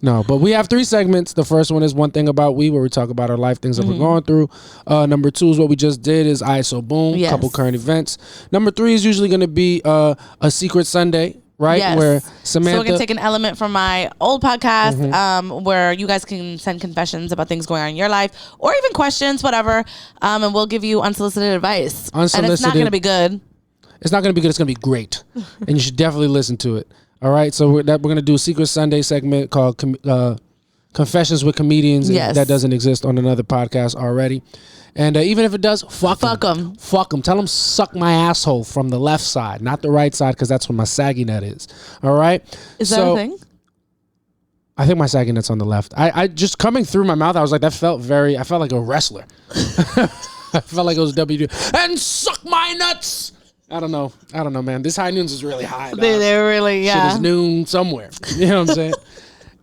No, but we have 3 segments. The first one is One Thing About We, where we talk about our life, things that we're going through. Number 2 is what we just did, is ISO Boom, couple current events. Number 3 is usually going to be a Secret Sunday, right? Yes. Where Samantha... So we're going to take an element from my old podcast where you guys can send confessions about things going on in your life or even questions, whatever, and we'll give you unsolicited advice. And it's not going to be good. It's not going to be good. It's going to be great. And you should definitely listen to it. All right, so we're going to do a Secret Sunday segment called Confessions with Comedians. Yes. That doesn't exist on another podcast already. And even if it does, fuck them. Fuck them. Tell them suck my asshole from the left side, not the right side, because that's where my saggy nut is. All right? Is that a thing? I think my saggy nut's on the left. I just coming through my mouth, I was like, I felt like a wrestler. I felt like it was WWE. And suck my nuts! I don't know, man. This high noons is really high. They're really, yeah. Shit is noon somewhere. You know what I'm saying?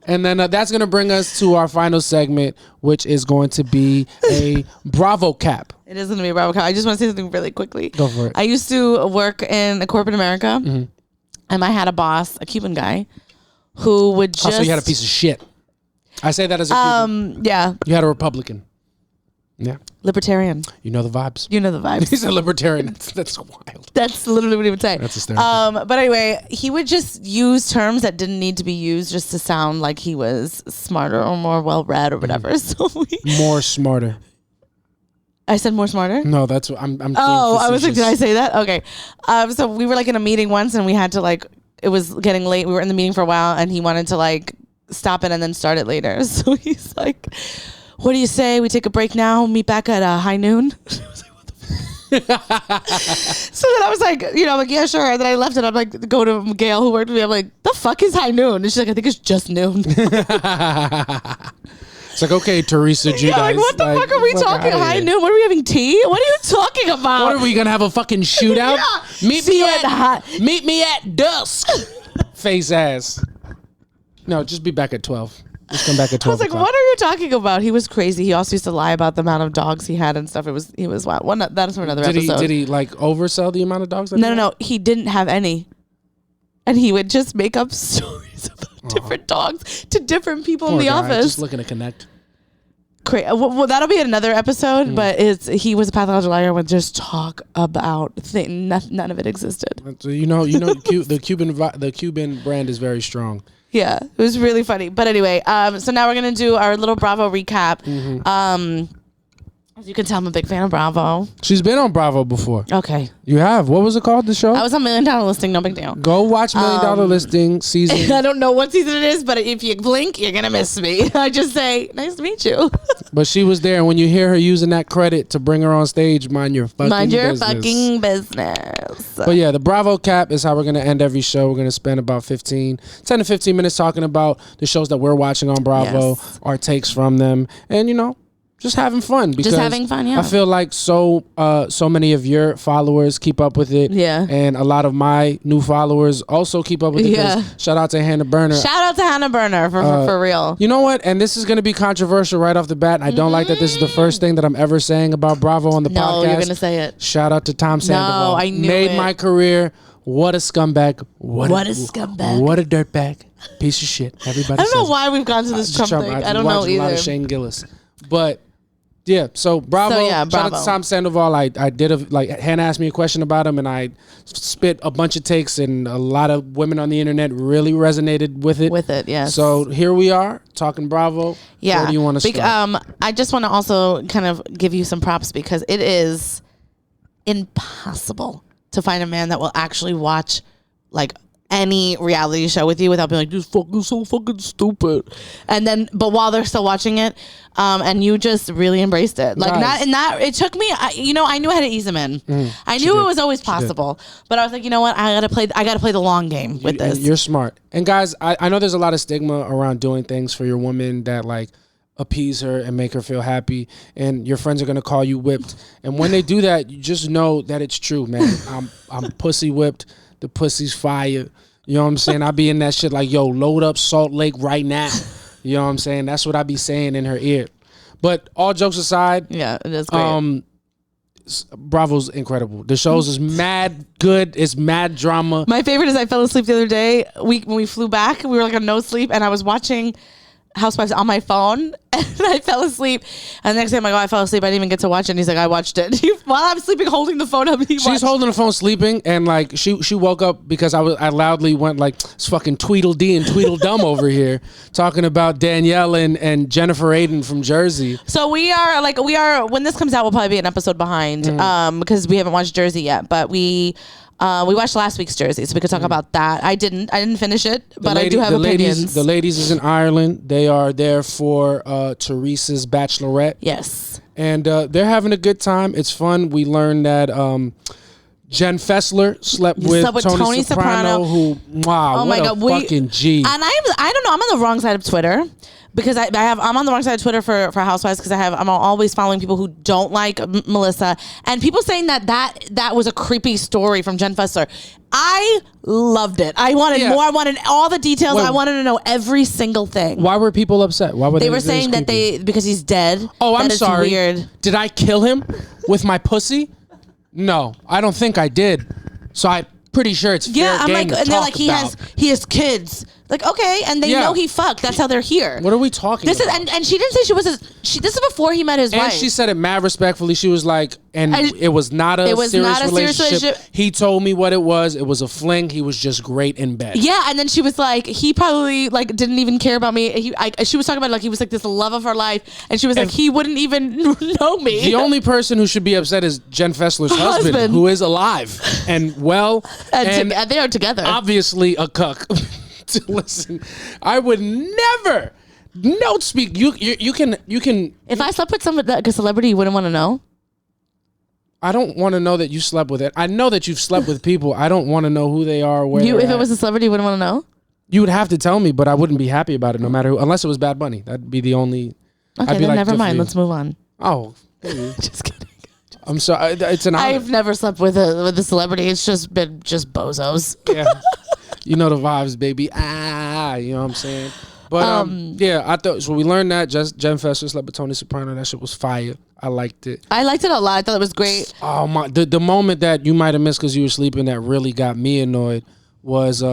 And then that's going to bring us to our final segment, which is going to be a Bravo cap. It is going to be a Bravo cap. I just want to say something really quickly. Go for it. I used to work in corporate America, and I had a boss, a Cuban guy, who would just... Also, you had a piece of shit. I say that as a Cuban. Yeah. You had a Republican. Yeah. Libertarian. You know the vibes. He's a libertarian. That's wild. That's literally what he would say. That's hysterical. But anyway, he would just use terms that didn't need to be used just to sound like he was smarter or more well-read or whatever. So more smarter. I said more smarter? No, that's what I'm Oh, I was like, did I say that? Okay. So we were like in a meeting once and we had to like, it was getting late. We were in the meeting for a while and he wanted to like stop it and then start it later. So he's like... What do you say? We take a break now, meet back at high noon? I was like, what the fuck? So then I was like, I'm like, yeah, sure. And then I left it. I'm like, go to Gail, who worked with me. I'm like, the fuck is high noon? And she's like, I think it's just noon. It's like, okay, Teresa Giudice. Yeah, like, what the fuck are we talking? High noon? What are we having, tea? What are you talking about? What are we going to have a fucking shootout? Yeah. Meet me at dusk. Face ass. No, just be back at 12. Just come back at 12 I was like, o'clock. what are you talking about? He was crazy. He also used to lie about the amount of dogs he had and stuff. He was wild. That is for another episode. Did he like oversell the amount of dogs? No. He didn't have any. And he would just make up stories about different dogs to different people in the office. Just looking to connect. Well, that'll be another episode, but he was a pathological liar and would just talk about things. None of it existed. So the Cuban brand is very strong. Yeah, it was really funny. But anyway, so now we're going to do our little Bravo recap. As you can tell, I'm a big fan of Bravo. She's been on Bravo before. Okay. You have? What was it called, the show? I was on $1 Million Listing, no big deal. Go watch $1 Million Listing season. I don't know what season it is, but if you blink, you're going to miss me. I just say, nice to meet you. But she was there, and when you hear her using that credit to bring her on stage, mind your fucking business. But yeah, the Bravo cap is how we're going to end every show. We're going to spend about 10 to 15 minutes talking about the shows that we're watching on Bravo, our takes from them, and just having fun. Because just having fun, yeah. I feel like so many of your followers keep up with it. Yeah. And a lot of my new followers also keep up with it. Yeah. Shout out to Hannah Burner. Shout out to Hannah Burner for real. You know what? And this is going to be controversial right off the bat. And I don't like that this is the first thing that I'm ever saying about Bravo on the podcast. No, you're going to say it. Shout out to Tom Sandoval. No, I knew Made it. my career. What a scumbag. What a scumbag. What a dirtbag. Piece of shit. Everybody I don't know says why we've gone to this Trump thing. I don't know either. A lot of Shane Gillis. But... yeah, so Bravo. Shout out to Tom Sandoval. I did Hannah asked me a question about him, and I spit a bunch of takes, and a lot of women on the internet really resonated with it. With it, yes. So here we are talking Bravo. Yeah. Where do you want to start? I just want to also kind of give you some props because it is impossible to find a man that will actually watch like any reality show with you without being like, this fucking so fucking stupid. And then, but while they're still watching it, and you just really embraced it. Like it took me, I knew I had to ease him in. I knew it was always possible, but I was like, you know what? I gotta play the long game with this. You're smart. And guys, I know there's a lot of stigma around doing things for your woman that like appease her and make her feel happy, and your friends are gonna call you whipped. And when they do that, you just know that it's true, man. I'm pussy whipped. The pussy's fire. You know what I'm saying? I be in that shit like, yo, load up Salt Lake right now. You know what I'm saying? That's what I be saying in her ear. But all jokes aside, yeah, it is great. Bravo's incredible. The shows is mad good. It's mad drama. My favorite is I fell asleep the other day. When we flew back, we were like on no sleep, and I was watching Housewives on my phone, and I fell asleep. And the next day I'm like, oh, I fell asleep. I didn't even get to watch it. And he's like, I watched it. While I'm sleeping, holding the phone up. She's holding the phone sleeping, and like she woke up because I loudly went like, it's fucking Tweedledee and Tweedledum over here talking about Danielle and Jennifer Aiden from Jersey. So we are when this comes out, we'll probably be an episode behind because we haven't watched Jersey yet, but we watched last week's Jersey, so we could talk about that. I didn't finish it, but I do have opinions. The ladies is in Ireland. They are there for Teresa's bachelorette. Yes. And they're having a good time. It's fun. We learned that Jen Fessler slept with Tony Soprano, who, wow, oh what my God, fucking G. And I don't know, I'm on the wrong side of Twitter. Because I'm on the wrong side of Twitter for Housewives because I'm always following people who don't like Melissa, and people saying that was a creepy story from Jen Fessler. I loved it. I wanted more. I wanted all the details. I wanted to know every single thing. Why were people upset? Why were they were saying that because he's dead? Oh, I'm sorry. Weird. Did I kill him with my pussy? No, I don't think I did. So I'm pretty sure it's fair I'm game like, to and they're talk like, he has kids. Like, okay, and they know he fucked. That's how they're here. What are we talking about? And she didn't say she was this is before he met his wife. And she said it mad respectfully. She was like, it was not a serious relationship. He told me what it was. It was a fling. He was just great in bed. Yeah, and then she was like, he probably like didn't even care about me. She was talking about like he was like this love of her life, and she was like, he wouldn't even know me. The only person who should be upset is Jen Fessler's husband, who is alive and well, and they are together. Obviously a cuck. Listen, I would never. No, speak. You can. If I slept with someone like a celebrity, you wouldn't want to know. I don't want to know that you slept with it. I know that you've slept with people. I don't want to know who they are. Where if it was a celebrity, you wouldn't want to know. You would have to tell me, but I wouldn't be happy about it, no matter who. Unless it was Bad Bunny, that'd be the only. Okay, then like, never mind. Let's move on. Oh, just kidding. I'm sorry. It's an. I've never slept with a celebrity. It's just been bozos. Yeah. You know the vibes, baby. You know what I'm saying? But yeah, I thought so. We learned that Jen Fessler slept with Tony Soprano. That shit was fire. I liked it. I liked it a lot. I thought it was great. Oh my! The moment that you might have missed because you were sleeping that really got me annoyed was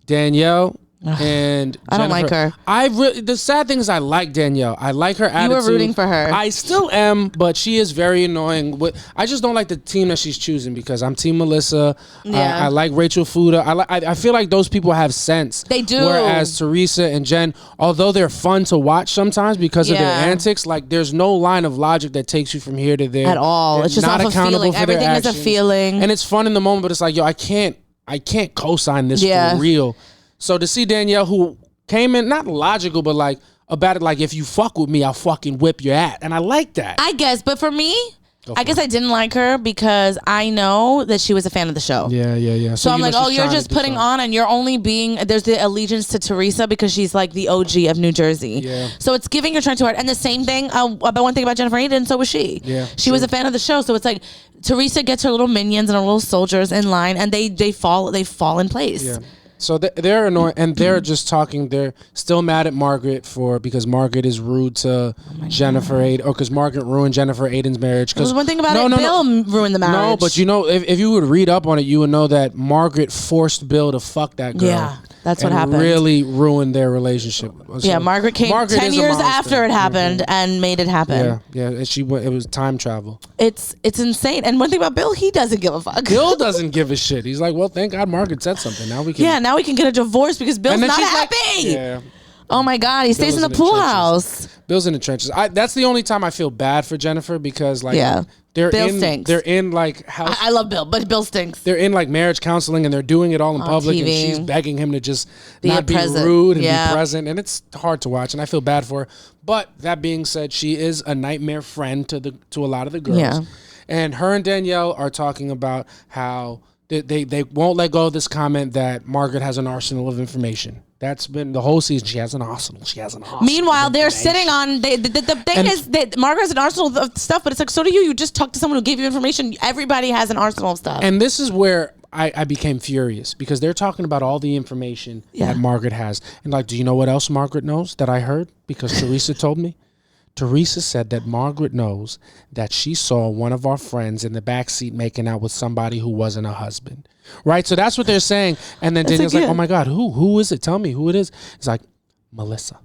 Danielle. And I don't like her. The sad thing is I like Danielle. I like her attitude. You were rooting for her. I still am, but she is very annoying. I just don't like the team that she's choosing because I'm Team Melissa. Yeah. I like Rachel Fuda. I feel like those people have sense. They do. Whereas Teresa and Jen, although they're fun to watch sometimes because of their antics, like there's no line of logic that takes you from here to there at all. They're it's just not accountable for Everything their is actions. A feeling, and it's fun in the moment, but it's like, yo, I can't co-sign this for real. So to see Danielle, who came in not logical, but like about it, like if you fuck with me, I'll fucking whip your ass, and I like that. I guess, but for me, I guess I didn't like her because I know that she was a fan of the show. Yeah. So I'm like, oh, you're just putting on, and you're only being. There's the allegiance to Teresa because she's like the OG of New Jersey. Yeah. So it's giving you're trying too hard. And the same thing about one thing about Jennifer Aiden, so was she. Yeah. She was a fan of the show, so it's like Teresa gets her little minions and her little soldiers in line, and they fall in place. Yeah. So they're annoying, and they're just talking. They're still mad at Margaret because Margaret is rude to Jennifer Aiden, or because Margaret ruined Jennifer Aiden's marriage. Because one thing about Bill ruined the marriage. No, but you know, if you would read up on it, you would know that Margaret forced Bill to fuck that girl. Yeah, that's what happened. Really ruined their relationship. So Margaret came 10 years after it happened and made it happen. Yeah, and it was time travel. It's insane. And one thing about Bill, he doesn't give a fuck. Bill doesn't give a shit. He's like, well, thank God Margaret said something. Now we can. Yeah, now we can get a divorce because Bill's not happy. Yeah. Oh my God, he stays in the pool house. Bill's in the trenches. That's the only time I feel bad for Jennifer because Bill stinks. They're in like house. I love Bill, but Bill stinks. They're in like marriage counseling and they're doing it all in public, TV. and she's begging him to just not be rude and be present, and it's hard to watch, and I feel bad for her. But that being said, she is a nightmare friend to a lot of the girls. Yeah. And her and Danielle are talking about how they won't let go of this comment that Margaret has an arsenal of information. That's been the whole season. She has an arsenal. Meanwhile, they're sitting on the thing is that Margaret has an arsenal of stuff, but it's like, so do you. You just talk to someone who gave you information. Everybody has an arsenal of stuff. And this is where I became furious because they're talking about all the information that Margaret has. And like, do you know what else Margaret knows that I heard? Because Teresa told me. Teresa said that Margaret knows that she saw one of our friends in the backseat making out with somebody who wasn't a husband. Right? So that's what they're saying. And then Daniel's like, oh my God, who is it? Tell me who it is. It's like, Melissa.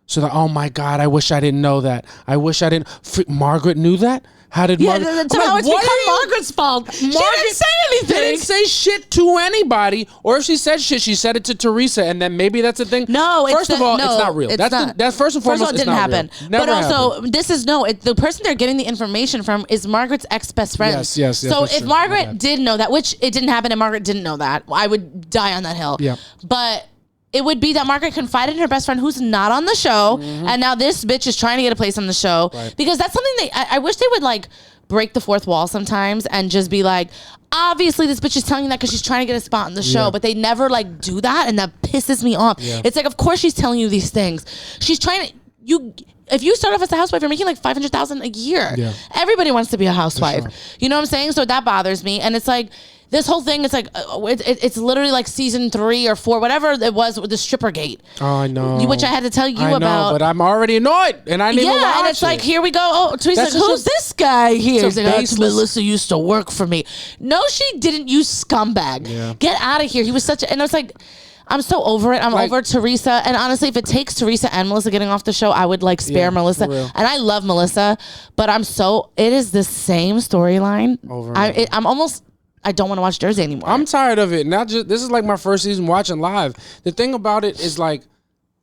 So that, oh my God, I wish I didn't know that. I wish I didn't. Margaret knew that? How did Margaret? That's how it's become Margaret's fault. She didn't say anything. She didn't say shit to anybody. Or if she said shit, she said it to Teresa, and then maybe that's the thing. No, first of all, it's not real. That's first and foremost, it didn't happen. Never but also, happened. this is the person they're getting the information from is Margaret's ex-best friend. Yes. So if Margaret did know that, which it didn't happen, and Margaret didn't know that, I would die on that hill. Yeah. But it would be that Margaret confided in her best friend who's not on the show, and now this bitch is trying to get a place on the show. Right. Because that's something I wish they would like break the fourth wall sometimes and just be like, obviously this bitch is telling you that because she's trying to get a spot on the show, but they never like do that, and that pisses me off. Yeah. It's like, of course she's telling you these things. She's trying to if you start off as a housewife, you're making like $500,000 a year. Yeah. Everybody wants to be a housewife. Sure. You know what I'm saying? So that bothers me, and it's like, this whole thing, it's like, it's literally like season 3 or 4, whatever it was with the stripper gate. Oh, I know. Which I had to tell you about. I know, but I'm already annoyed, and I need to watch and it's it. like, here we go. Oh, Teresa's like, who's this guy here? He's like, Melissa used to work for me. No, she didn't, you scumbag. Yeah. Get out of here. He was such a, and I was like, I'm so over it. I'm over Teresa. And honestly, if it takes Teresa and Melissa getting off the show, I would like spare Melissa. And I love Melissa, but it is the same storyline. I don't want to watch Jersey anymore. I'm tired of it. This is like my first season watching live. The thing about it is, like,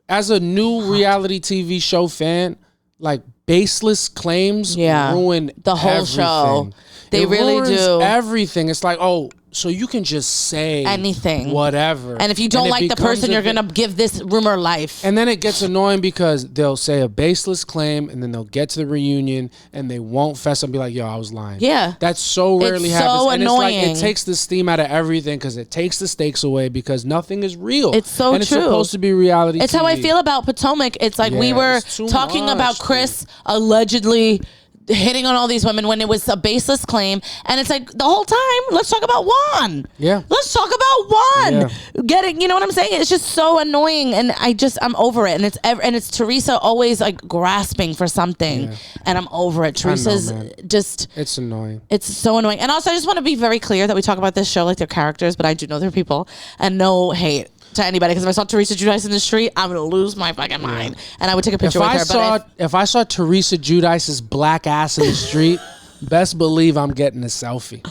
as a new reality TV show fan, like, baseless claims ruin the whole show. They really do. Everything. It's like, oh, so you can just say anything, whatever. And if you don't like the person, you're going to give this rumor life. And then it gets annoying because they'll say a baseless claim, and then they'll get to the reunion and they won't fess up and be like, yo, I was lying. Yeah. That so rarely happens. So and annoying. It's like, it takes the steam out of everything because it takes the stakes away because nothing is real. It's so and true. It's supposed to be reality It's TV. how I feel about Potomac. It's like we were talking about Chris allegedly hitting on all these women when it was a baseless claim, and it's like the whole time, let's talk about Juan. Yeah, let's talk about Juan getting, you know what I'm saying? It's just so annoying, and I'm over it. And it's Teresa always like grasping for something, and I'm over it. Teresa's it's annoying. It's so annoying. And also, I just want to be very clear that we talk about this show like they're characters, but I do know they're people, and no hate to anybody, because if I saw Teresa Giudice in the street, I would lose my fucking mind, and I would take a picture with her. If I saw Teresa Giudice's black ass in the street, best believe I'm getting a selfie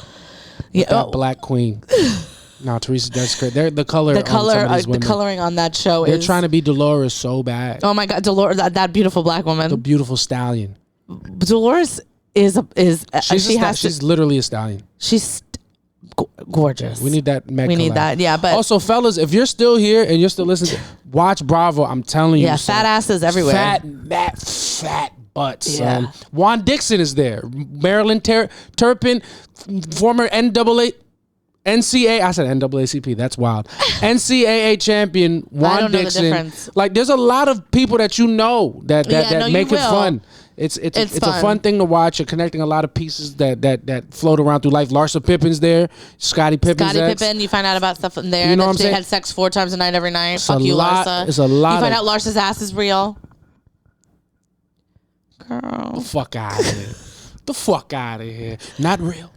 with that black queen. No, Teresa, that's great. The coloring on that show they're trying to be Dolores so bad. Oh my God, Dolores, that beautiful black woman, the beautiful stallion. Dolores she's literally a stallion. She's gorgeous. We need that. We need that. Yeah, but also, fellas, if you're still here and you're still listening, watch Bravo. I'm telling you, fat asses everywhere. Fat butts. Yeah. Juan Dixon is there. Marilyn Turpin, former NCAA. I said NAACP. That's wild. NCAA champion Juan Dixon. Like, there's a lot of people that that make it fun. It's a fun thing to watch. You're connecting a lot of pieces that float around through life. Larsa Pippen's there. Scottie Pippen. You find out about stuff in there. You know what I'm saying? They had sex 4 times a night every night. Fuck you, Larsa. It's a lot. You find out Larsa's ass is real. Girl. The fuck out of here. The fuck out of here. Not real.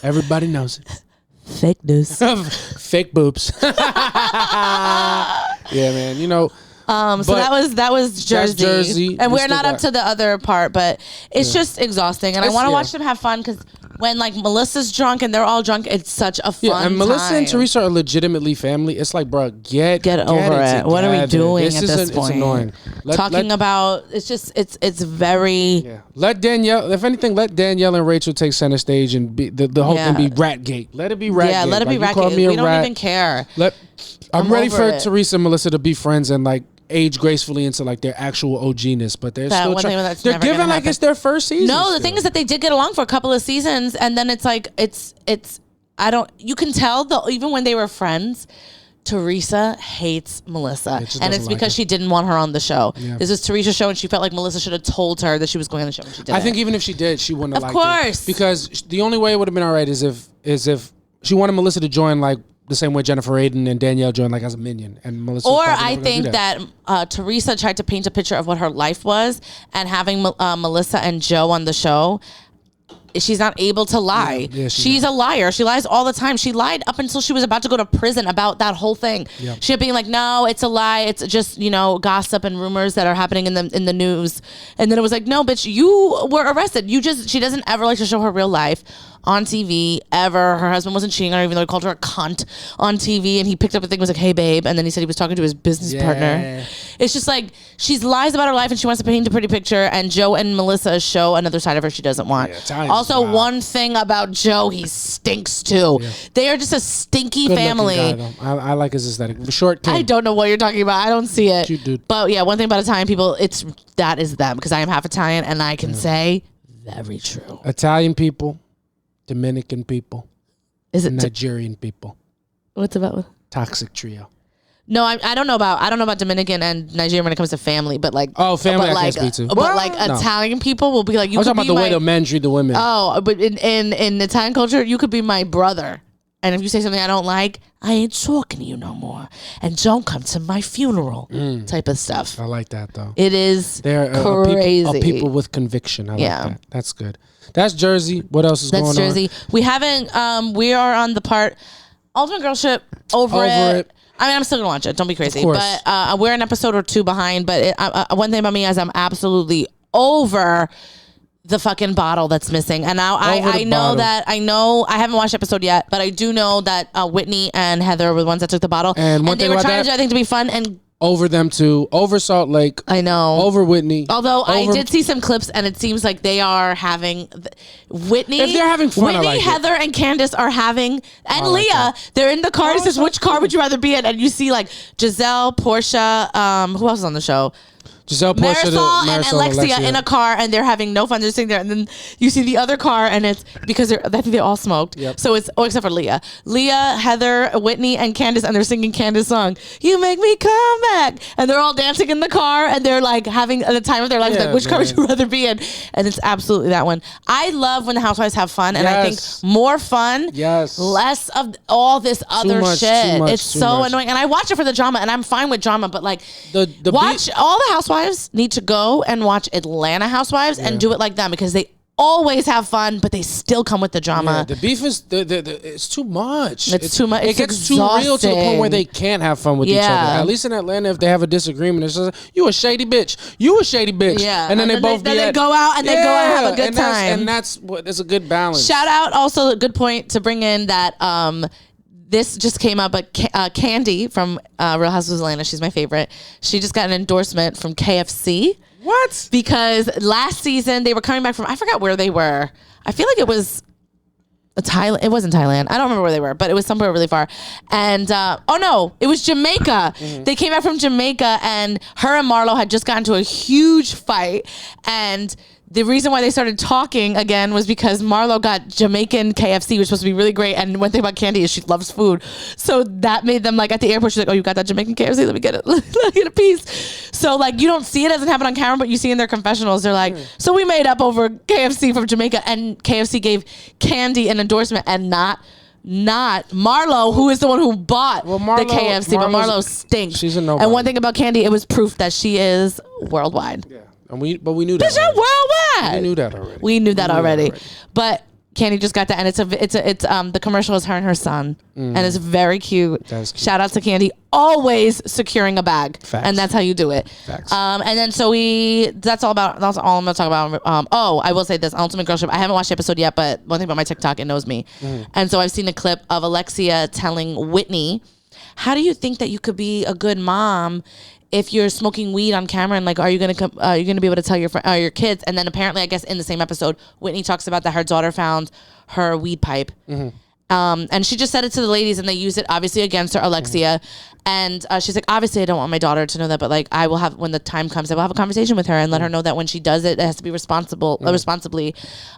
Everybody knows it. Fake news. Fake boobs. Yeah, man. You know. So that was Jersey. And we're not up to the other part, but it's just exhausting. And I want to watch them have fun, because when like Melissa's drunk and they're all drunk, it's such a fun time. And Melissa and Teresa are legitimately family. It's like, bro, get over it. What are we doing at this point? It's annoying. It's very. Let Danielle, if anything, let Danielle and Rachel take center stage and be the whole thing be Ratgate. Let it be Ratgate. Yeah, let it be Ratgate. We don't even care. I'm ready for Teresa and Melissa to be friends and like age gracefully into like their actual OG-ness, but they're still trying. They're giving like it's their first season. No, the thing is that they did get along for a couple of seasons, and then it's like you can tell though, even when they were friends, Teresa hates Melissa, and it's because she didn't want her on the show. Yeah. This is Teresa's show, and she felt like Melissa should have told her that she was going on the show, and she didn't. I think even if she did, she wouldn't have liked it. Of course. Because the only way it would have been all right is if she wanted Melissa to join like the same way Jennifer Aiden and Danielle joined like as a minion, and Melissa. Or I think that Teresa tried to paint a picture of what her life was, and having Melissa and Joe on the show she's not able to lie. Yeah, she's a liar. She lies all the time. She lied up until she was about to go to prison about that whole thing. Yep. She kept being like, no, it's a lie. It's just, gossip and rumors that are happening in the news. And then it was like, no, bitch, you were arrested. She doesn't ever like to show her real life on TV ever. Her husband wasn't cheating on her, even though he called her a cunt on TV, and he picked up the thing and was like, hey babe, and then he said he was talking to his business partner. It's just like she lies about her life and she wants to paint a pretty picture, and Joe and Melissa show another side of her she doesn't want. Also, one thing about Joe, he stinks too. They are just a stinky family. Guy, I like his aesthetic. Short king. I don't know what you're talking about. I don't see it. Cute dude. But yeah, one thing about Italian people, that is them, because I am half Italian and I can say very true. Italian people, Dominican people, and Nigerian people. What's about toxic trio? No, I don't know about Dominican and Nigerian when it comes to family, but like family, I can't speak to. But Italian people will be like, you. I'm talking about the way the men treat the women. Oh, but in Italian culture, you could be my brother, and if you say something I don't like, I ain't talking to you no more, and don't come to my funeral, type of stuff. I like that though. It is crazy. People with conviction. I like that. That's good. That's Jersey. What else is going on? That's Jersey. We haven't. We are on the part Ultimate Girl Ship over it. I mean, I'm still gonna watch it. Don't be crazy. But we're an episode or 2 behind. But one thing about me is I'm absolutely over the fucking bottle that's missing. And now I know I haven't watched the episode yet, but I do know that Whitney and Heather were the ones that took the bottle, and they were trying to do, I think, to be fun and. Over them too. Over Salt Lake. I know. Over Whitney. Although I did see some clips, and it seems like they are having Whitney. If they're having fun, Whitney, Heather, and Candace are having, and Leah. They're in the car. It says, "Which car would you rather be in?" And you see like Giselle, Portia. Who else is on the show? Giselle, Portia, Marisol and Alexia in a car, and they're having no fun. They're sitting there, and then you see the other car, and it's because I think they all smoked. Yep. So it's except for Leah, Heather, Whitney, and Candace, and they're singing Candace's song. You make me come back, and they're all dancing in the car, and they're like having the time of their lives. Like, which car would you rather be in? And it's absolutely that one. I love when the housewives have fun, and I think more fun, less of all this other shit. It's so annoying, and I watch it for the drama, and I'm fine with drama, but like watch all the housewives. Need to go and watch Atlanta Housewives and do it like them, because they always have fun, but they still come with the drama. The beef is it's too much. It's too much. It gets too real to the point where they can't have fun with each other. At least in Atlanta, if they have a disagreement, it's just you a shady bitch. You a shady bitch. Yeah. And then they both they go out and they go and have a good time. And that's what is a good balance. Shout out also a good point to bring in that this just came up, but Candy from Real Housewives of Atlanta, she's my favorite. She just got an endorsement from KFC. What? Because last season they were coming back from, I forgot where they were. I feel like it was Thailand. It wasn't Thailand. I don't remember where they were, but it was somewhere really far. And it was Jamaica. They came back from Jamaica, and her and Marlo had just gotten into a huge fight, and the reason why they started talking again was because Marlo got Jamaican KFC, which was supposed to be really great. And one thing about Candy is she loves food. So that made them, like, at the airport, she's like, oh, you got that Jamaican KFC? Let me get it. Let me get a piece. So, like, you don't see it. Doesn't happen on camera, but you see in their confessionals, they're like, so we made up over KFC from Jamaica. And KFC gave Candy an endorsement and not Marlo, who is the one who bought the KFC. But Marlo stinks. She's a nobody. And one thing about Candy, it was proof that she is worldwide. Yeah. But we knew that. Bitch, I'm worldwide. We knew that already. But Candy just got that, and it's the commercial is her and her son, and it's very cute. That's cute. Shout out to Candy, always securing a bag. Facts. And that's how you do it. Facts. And then that's all I'm gonna talk about. I will say this, Ultimate Girl Ship. I haven't watched the episode yet, but one thing about my TikTok, it knows me, and so I've seen a clip of Alexia telling Whitney, "How do you think that you could be a good mom if you're smoking weed on camera, and like, are you gonna be able to tell your kids?" And then apparently, I guess in the same episode, Whitney talks about that her daughter found her weed pipe, and she just said it to the ladies, and they used it obviously against her, Alexia, and she's like, obviously, I don't want my daughter to know that, but like, I will have, when the time comes, I will have a conversation with her and let her know that when she does it, it has to be responsibly.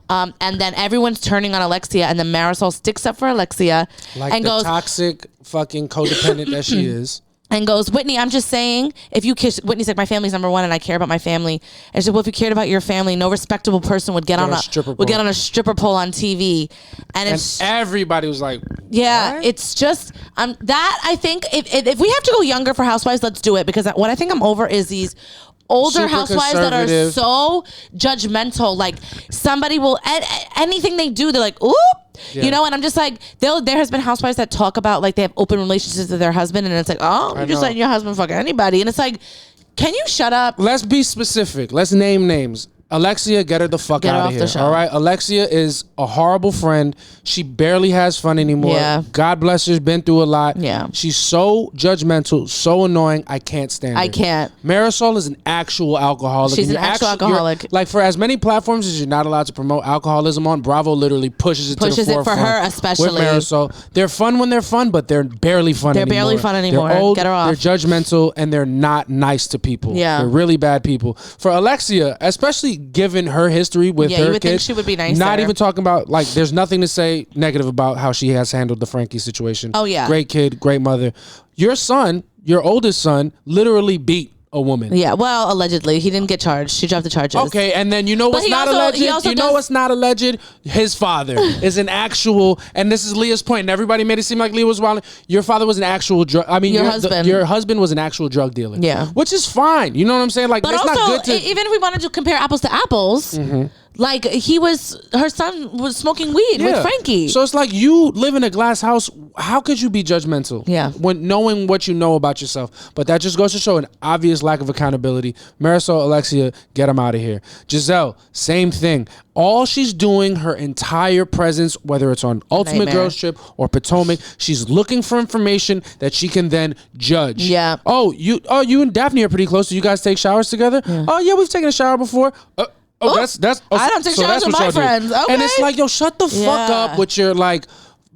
And then everyone's turning on Alexia, and then Marisol sticks up for Alexia, like and the goes, toxic fucking codependent that she is. And goes, Whitney, I'm just saying, if you kiss, Whitney's like, my family's number one, and I care about my family. And she said, well, if you cared about your family, no respectable person would get on a stripper pole on TV. And everybody was like, yeah, what? It's just that I think if we have to go younger for Housewives, let's do it, because what I think I'm over is these older Super housewives that are conservative. so judgmental. Like somebody will anything they do, they're like, ooh. Yeah. You know, and I'm just like, there has been housewives that talk about like they have open relationships with their husband, and it's like, oh, you're just letting your husband fuck anybody, and it's like, can you shut up? Let's be specific. Let's name names. Alexia, get her the fuck out of here. All right. Alexia is a horrible friend. She barely has fun anymore. Yeah. God bless her. She's been through a lot. Yeah. She's so judgmental, so annoying. I can't stand her. I can't. Marisol is an actual alcoholic. She's an actual alcoholic. Like for as many platforms as you're not allowed to promote alcoholism on, Bravo literally pushes it to the forefront. Pushes it for her especially. With Marisol. They're fun when they're fun, but they're barely fun anymore. They're barely fun anymore. They're old, Get her off. they're judgmental, and they're not nice to people. Yeah. They're really bad people. For Alexia, especially given her history with her you would kids, think she would be nicer. Not even talking about, like, there's nothing to say negative about how she has handled the Frankie situation. Oh, yeah. Great kid, great mother. Your son, your oldest son, literally beat a woman. Yeah, well, allegedly. He didn't get charged. She dropped the charges. Okay, and then you know what's not alleged? You know what's not alleged? His father is an actual, and this is Leah's point, and everybody made it seem like Leah was wild. Your father was an actual drug, I mean, your husband was an actual drug dealer. Yeah. Which is fine. You know what I'm saying? Like, but it's also, not good to... even if we wanted to compare apples to apples, like, her son was smoking weed with Frankie. So it's like, you live in a glass house. How could you be judgmental? Yeah. When knowing what you know about yourself. But that just goes to show an obvious lack of accountability. Marisol, Alexia, get them out of here. Giselle, same thing. All she's doing, her entire presence, whether it's on Ultimate Girls Trip or Potomac, she's looking for information that she can then judge. Yeah. Oh, you and Daphne are pretty close. Do you guys take showers together? Yeah. Oh yeah, we've taken a shower before. That's. I don't take showers with my friends. Okay. And it's like, yo, shut the fuck up with your like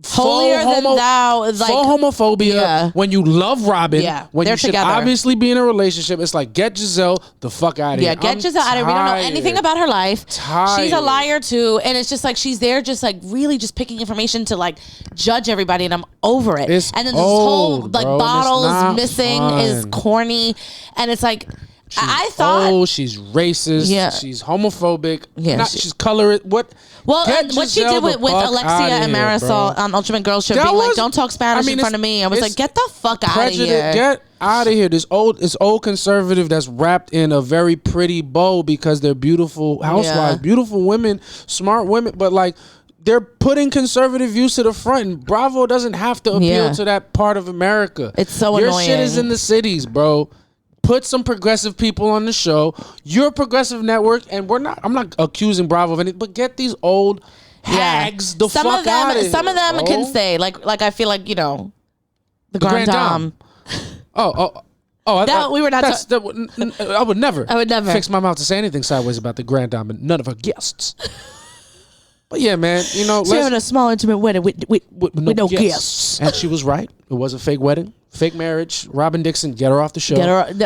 holier than thou, like full homophobia. When you love Robin, when you should obviously be in a relationship, it's like, get Giselle the fuck out of here. Yeah, get Giselle out of here. We don't know anything about her life. She's a liar too, and it's just like she's there, just like really just picking information to like judge everybody, and I'm over it. It's and then this whole like bro, bottle is missing, is corny, and it's like. I thought she's racist. Yeah. She's homophobic. Yeah, she's colorist. What? Well, what she did with Alexia and Marisol on Ultimate Girls Trip, being like, "Don't talk Spanish in front of me." I was like, "Get the fuck out of here! Get out of here!" This old conservative that's wrapped in a very pretty bow because they're beautiful housewives, beautiful women, smart women, but like. They're putting conservative views to the front, and Bravo doesn't have to appeal to that part of America. It's so annoying. Your shit is in the cities, bro. Put some progressive people on the show. You're a progressive network, and I'm not accusing Bravo of anything, but get these old hags the fuck out of here. Some of them can say, like I feel like, you know, the Grand Dame. We were not. I would never. I would never fix my mouth to say anything sideways about the Grand Dame and none of her guests. But yeah, man, you know, she's having a small intimate wedding with no guests. And she was right. It was a fake wedding. Fake marriage. Robin Dixon, get her off the show.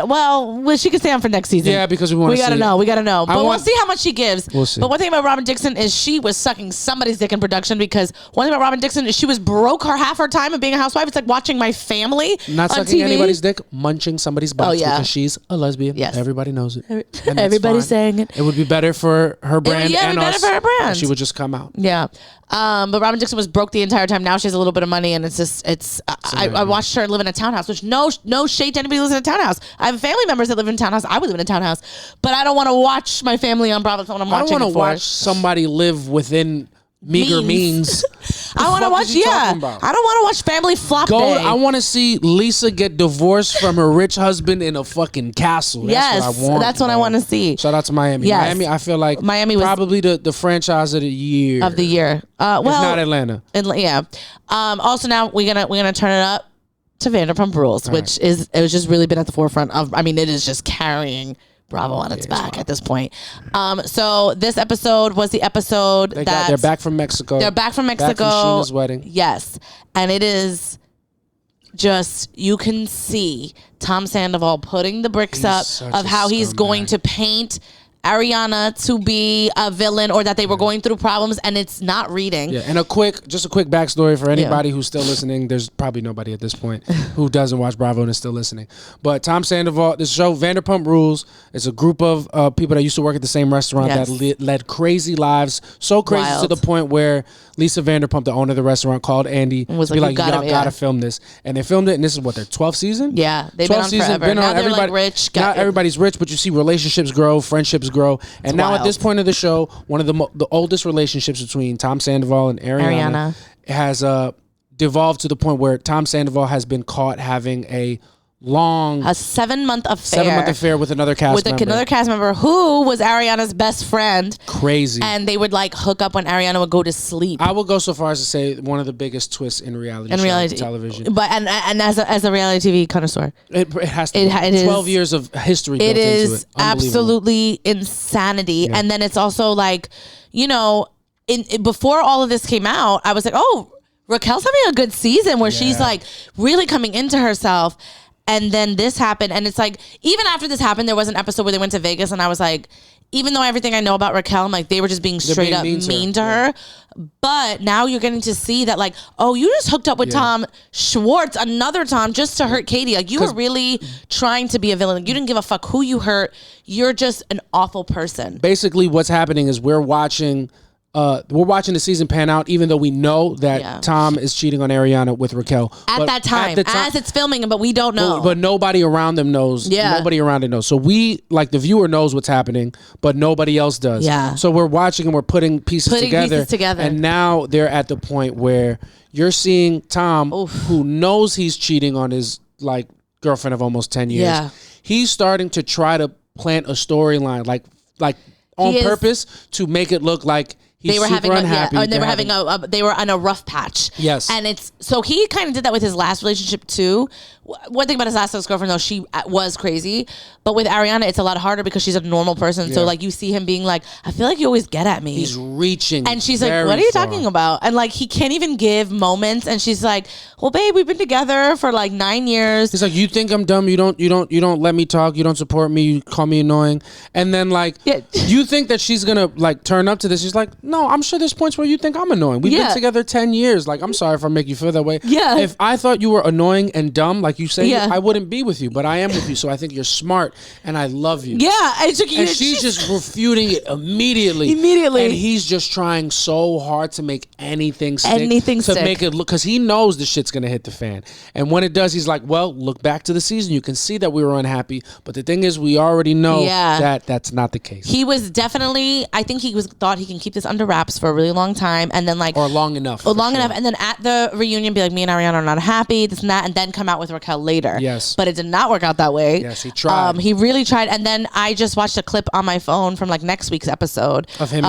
Well, she can stay on for next season. Yeah, because we gotta know. We gotta know. But we'll see how much she gives. We'll see. But one thing about Robin Dixon is she was sucking somebody's dick in production, because one thing about Robin Dixon is she was broke half her time of being a housewife. It's like watching My Family Not on sucking TV. anybody's dick, munching somebody's butt because she's a lesbian. Yes. Everybody knows it. Everybody's saying it. It would be better for her brand and us. Better for her brand. She would just come out. Yeah. But Robin Dixon was broke the entire time. Now she has a little bit of money, and I watched her live in a townhouse, which no shade to anybody who lives in a townhouse. I have family members that live in a townhouse. I would live in a townhouse, but I don't want to watch My Family on Bravo. That's what I'm watching. I don't want to watch somebody live within meager means. I want to watch. I don't want to watch Family Flop Day. I want to see Lisa get divorced from her rich husband in a fucking castle. That's what I want. That's what I want to see. Shout out to Miami. Yes. Miami, I feel like Miami was probably the franchise of the year. Well, if not Atlanta. Yeah. Also, now we're gonna turn it up to Vanderpump Rules, which it was just really been at the forefront of. I mean, it is just carrying Bravo on its back at this point. So this episode was the episode they're back from Mexico. They're back from Mexico. Back from Sheena's wedding. Yes, and it is just, you can see Tom Sandoval putting the bricks up of how he's going to paint Ariana to be a villain, or that they were going through problems, and it's not reading. Yeah, and just a quick backstory for anybody who's still listening. There's probably nobody at this point who doesn't watch Bravo and is still listening. But Tom Sandoval, this show Vanderpump Rules, it's a group of people that used to work at the same restaurant that led crazy lives, so crazy to the point where Lisa Vanderpump, the owner of the restaurant, called Andy was to be like, y'all gotta film this. And they filmed it, and this is what, their 12th season? Yeah, they've been on forever. Now they're like rich. Now everybody's rich, but you see relationships grow, friendships grow. And now at this point of the show, one of the oldest relationships between Tom Sandoval and Ariana. Has devolved to the point where Tom Sandoval has been caught having a 7-month affair with another cast member who was Ariana's best friend. Crazy. And they would like hook up when Ariana would go to sleep. I would go so far as to say one of the biggest twists in reality television. But and as a reality TV connoisseur, it has to. It 12 years of history. It is absolutely insanity. Yeah. And then it's also like, before all of this came out, I was like, oh, Raquel's having a good season where she's like really coming into herself. And then this happened. And it's like, even after this happened, there was an episode where they went to Vegas. And I was like, even though everything I know about Raquel, I'm like, they were just being straight up mean to her. But now you're getting to see that, like, oh, you just hooked up with Tom Schwartz, another Tom, just to hurt Katie. Like, you were really trying to be a villain. Like, you didn't give a fuck who you hurt. You're just an awful person. Basically, what's happening is we're watching the season pan out, even though we know that Tom is cheating on Ariana with Raquel. At that time, as it's filming, but we don't know. But nobody around them knows. Yeah. Nobody around it knows. So we, like the viewer knows what's happening, but nobody else does. Yeah. So we're watching and we're putting pieces together. And now they're at the point where you're seeing Tom, who knows he's cheating on his like girlfriend of almost 10 years. Yeah. He's starting to try to plant a storyline, like on purpose to make it look like they were having they were on a rough patch. Yes. And it's so he kind of did that with his last relationship too. One thing about his last ex-girlfriend though, she was crazy. But with Ariana, it's a lot harder because she's a normal person. Yeah. So like you see him being like, I feel like you always get at me. He's reaching. And she's like, what are you talking about? And like he can't even give moments. And she's like, well, babe, we've been together for like 9 years. He's like, you think I'm dumb? You don't let me talk. You don't support me. You call me annoying. And then like, you think that she's gonna like turn up to this? She's like, no, I'm sure there's points where you think I'm annoying. We've been together 10 years. Like, I'm sorry if I make you feel that way. Yeah. If I thought you were annoying and dumb, like you say, I wouldn't be with you. But I am with you, so I think you're smart and I love you. Yeah. And she's just refuting it immediately. And he's just trying so hard to make anything stick. Make it look, because he knows the shit's gonna hit the fan. And when it does, he's like, well, look back to the season. You can see that we were unhappy. But the thing is, we already know that that's not the case. He was definitely, I think thought he can keep this under wraps for a really long time, and then like long enough, and then at the reunion be like, me and Ariana are not happy, this and that, and then come out with Raquel later. Yes, but it did not work out that way. Yes, he tried. He really tried, and then I just watched a clip on my phone from like next week's episode of him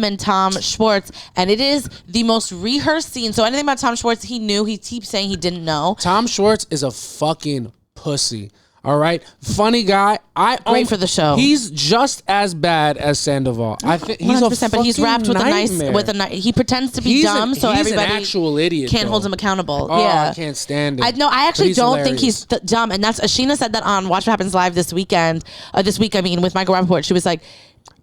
and Tom Schwartz, and it is the most rehearsed scene. So anything about Tom Schwartz, he knew. He keeps saying he didn't know. Tom Schwartz is a fucking pussy. All right, funny guy. Great for the show. He's just as bad as Sandoval. I think he's 100%, but he's wrapped with a nice. He pretends to be dumb, so everybody an actual idiot can't hold him accountable. Oh, I can't stand it. I actually don't think he's dumb, and that's Sheena said that on Watch What Happens Live this weekend. This week, I mean, with Michael Rappaport, she was like,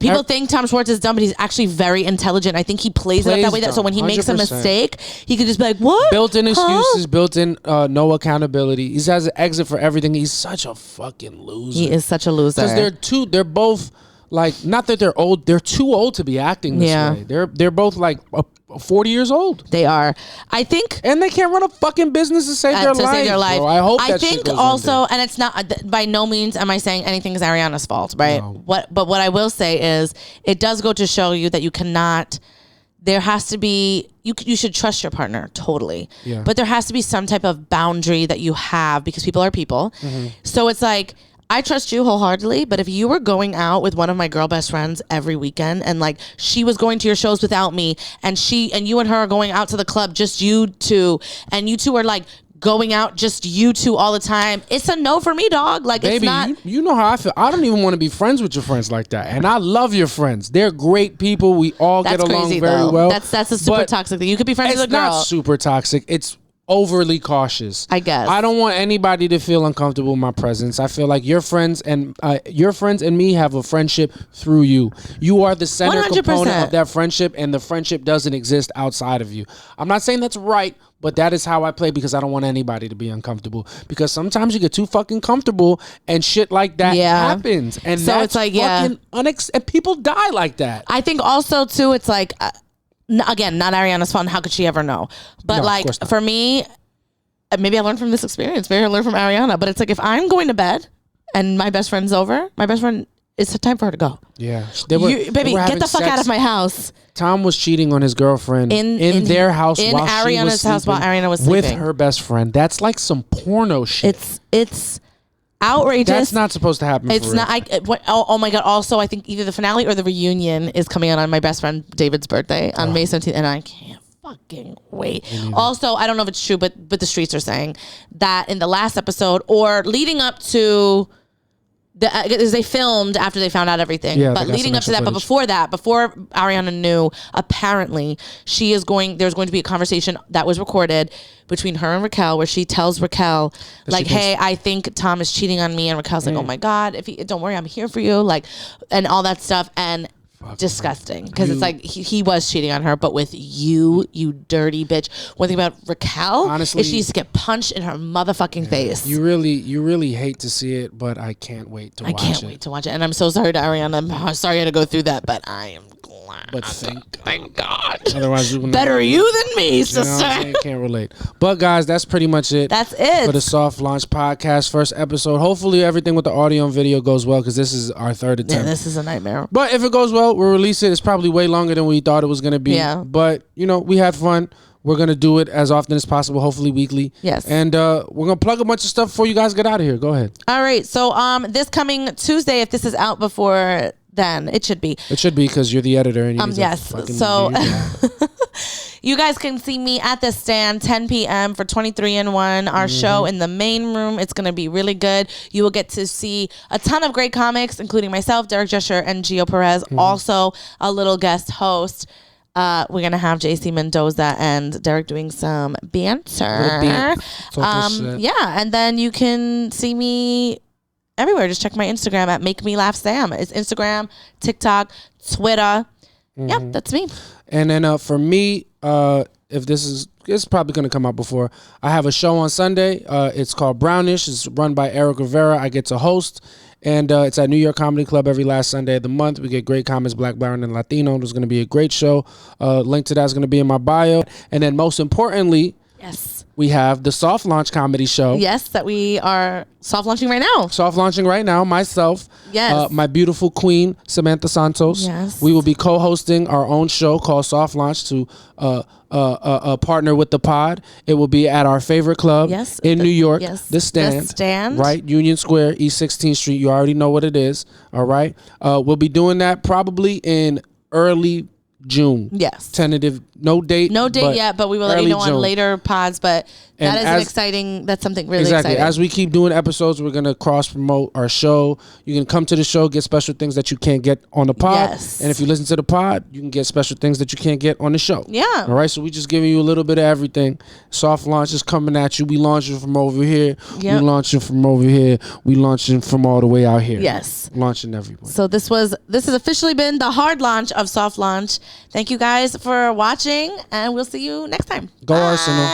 people think Tom Schwartz is dumb, but he's actually very intelligent. I think he plays it up that way. So when he makes 100%. A mistake, he could just be like, what? Built-in excuses, built-in no accountability. He has an exit for everything. He's such a fucking loser. He is such a loser. Because they're both, like, not that they're old. They're too old to be acting this way. They're both, like, 40 years old. They are. I think. And they can't run a fucking business to save their life. Bro. I hope that shit goes also, under. and it's not, by no means am I saying anything is Ariana's fault, right? No. But what I will say is, it does go to show you that you cannot, there has to be, you should trust your partner, totally. Yeah. But there has to be some type of boundary that you have, because people are people. Mm-hmm. So it's like, I trust you wholeheartedly, but if you were going out with one of my girl best friends every weekend, and like she was going to your shows without me, and you and her are going out to the club, just you two, and you two are like going out just you two all the time, it's a no for me, dog. Like, baby, it's not. You know how I feel. I don't even want to be friends with your friends like that, and I love your friends. They're great people. We all get along very well. That's a super toxic thing. You could be friends with a girl. It's not super toxic. It's overly cautious, I guess. I don't want anybody to feel uncomfortable in my presence. I feel like your friends and me have a friendship through you. You are the center 100%. Component of that friendship, and the friendship doesn't exist outside of you. I'm not saying that's right, but that is how I play, because I don't want anybody to be uncomfortable, because sometimes you get too fucking comfortable and shit like that happens, and so that's it's like and people die like that. I think also too, it's like again, not Ariana's fault. How could she ever know? But No, like for me, maybe I learned from this experience. Maybe I learned from Ariana. But it's like if I'm going to bed and my best friend's over, my best friend, it's time for her to go. Yeah, baby, get the fuck out of my house. Tom was cheating on his girlfriend in their house in while Ariana's she was house while Ariana was sleeping with her best friend. That's like some porno shit. It's outrageous. That's not supposed to happen. It's not. Oh my god. Also, I think either the finale or the reunion is coming out on my best friend David's birthday on May 17th, and I can't fucking wait. Also, I don't know if it's true, but the streets are saying that in the last episode or leading up to. Because they filmed after they found out everything, but leading up to that, but before Ariana knew, apparently there's going to be a conversation that was recorded between her and Raquel, where she tells Raquel, like, "Hey, I think Tom is cheating on me," and Raquel's like, "Oh my god, don't worry, I'm here for you," like, and all that stuff, and disgusting because it's like he was cheating on her, but with you dirty bitch. One thing about Raquel, honestly, is she needs to get punched in her motherfucking face. You really hate to see it, but I can't wait to watch it. I can't wait to watch it, and I'm so sorry to Ariana. I'm sorry I had to go through that, but I am glad. But thank God. Otherwise, better you than me, sister. I can't relate. But guys, that's pretty much it. That's it for the Soft Launch Podcast first episode. Hopefully, everything with the audio and video goes well because this is our third attempt. Yeah, this is a nightmare. But if it goes well, we'll release it. It's probably way longer than we thought it was going to be. Yeah. But we had fun. We're going to do it as often as possible, hopefully weekly. Yes. And we're going to plug a bunch of stuff before you guys get out of here. Go ahead. All right. So this coming Tuesday, if this is out before then, it should be. It should be because you're the editor. And you yes. So you guys can see me at the stand 10 p.m. for 23-in-1, our show in the main room. It's going to be really good. You will get to see a ton of great comics, including myself, Derek Jesher, and Gio Perez. Also a little guest host. We're going to have JC Mendoza and Derek doing some banter. Yeah, and then you can see me everywhere. Just check my Instagram at Make Me Laugh Sam. It's Instagram, TikTok, Twitter. Yeah, that's me. And then for me, if it's probably going to come out before. I have a show on Sunday. It's called Brownish. It's run by Eric Rivera. I get to host. And it's at New York Comedy Club every last Sunday of the month. We get great comics, Black, Brown, and Latino. There's going to be a great show. Link to that is going to be in my bio. And then most importantly, yes, we have the Soft Launch Comedy Show. Yes, that we are soft launching right now. Soft launching right now. Myself. Yes. My beautiful queen, Samantha Santos. Yes. We will be co-hosting our own show called Soft Launch to partner with the pod. It will be at our favorite club in New York. Yes. The Stand. The Stand. Right? Union Square, East 16th Street. You already know what it is. All right? We'll be doing that probably in early June. Yes. Tentative. No date yet, but we will let you know on later pods. But that's something really exciting. As we keep doing episodes, we're going to cross promote our show. You can come to the show, get special things that you can't get on the pod. Yes. And if you listen to the pod, you can get special things that you can't get on the show. Yeah. All right. So we just giving you a little bit of everything. Soft Launch is coming at you. We launching from over here. Yep. We launching from over here. We launching from all the way out here. Yes. Launching everywhere. So this has officially been the hard launch of Soft Launch. Thank you guys for watching, and we'll see you next time. Go Bye. Arsenal.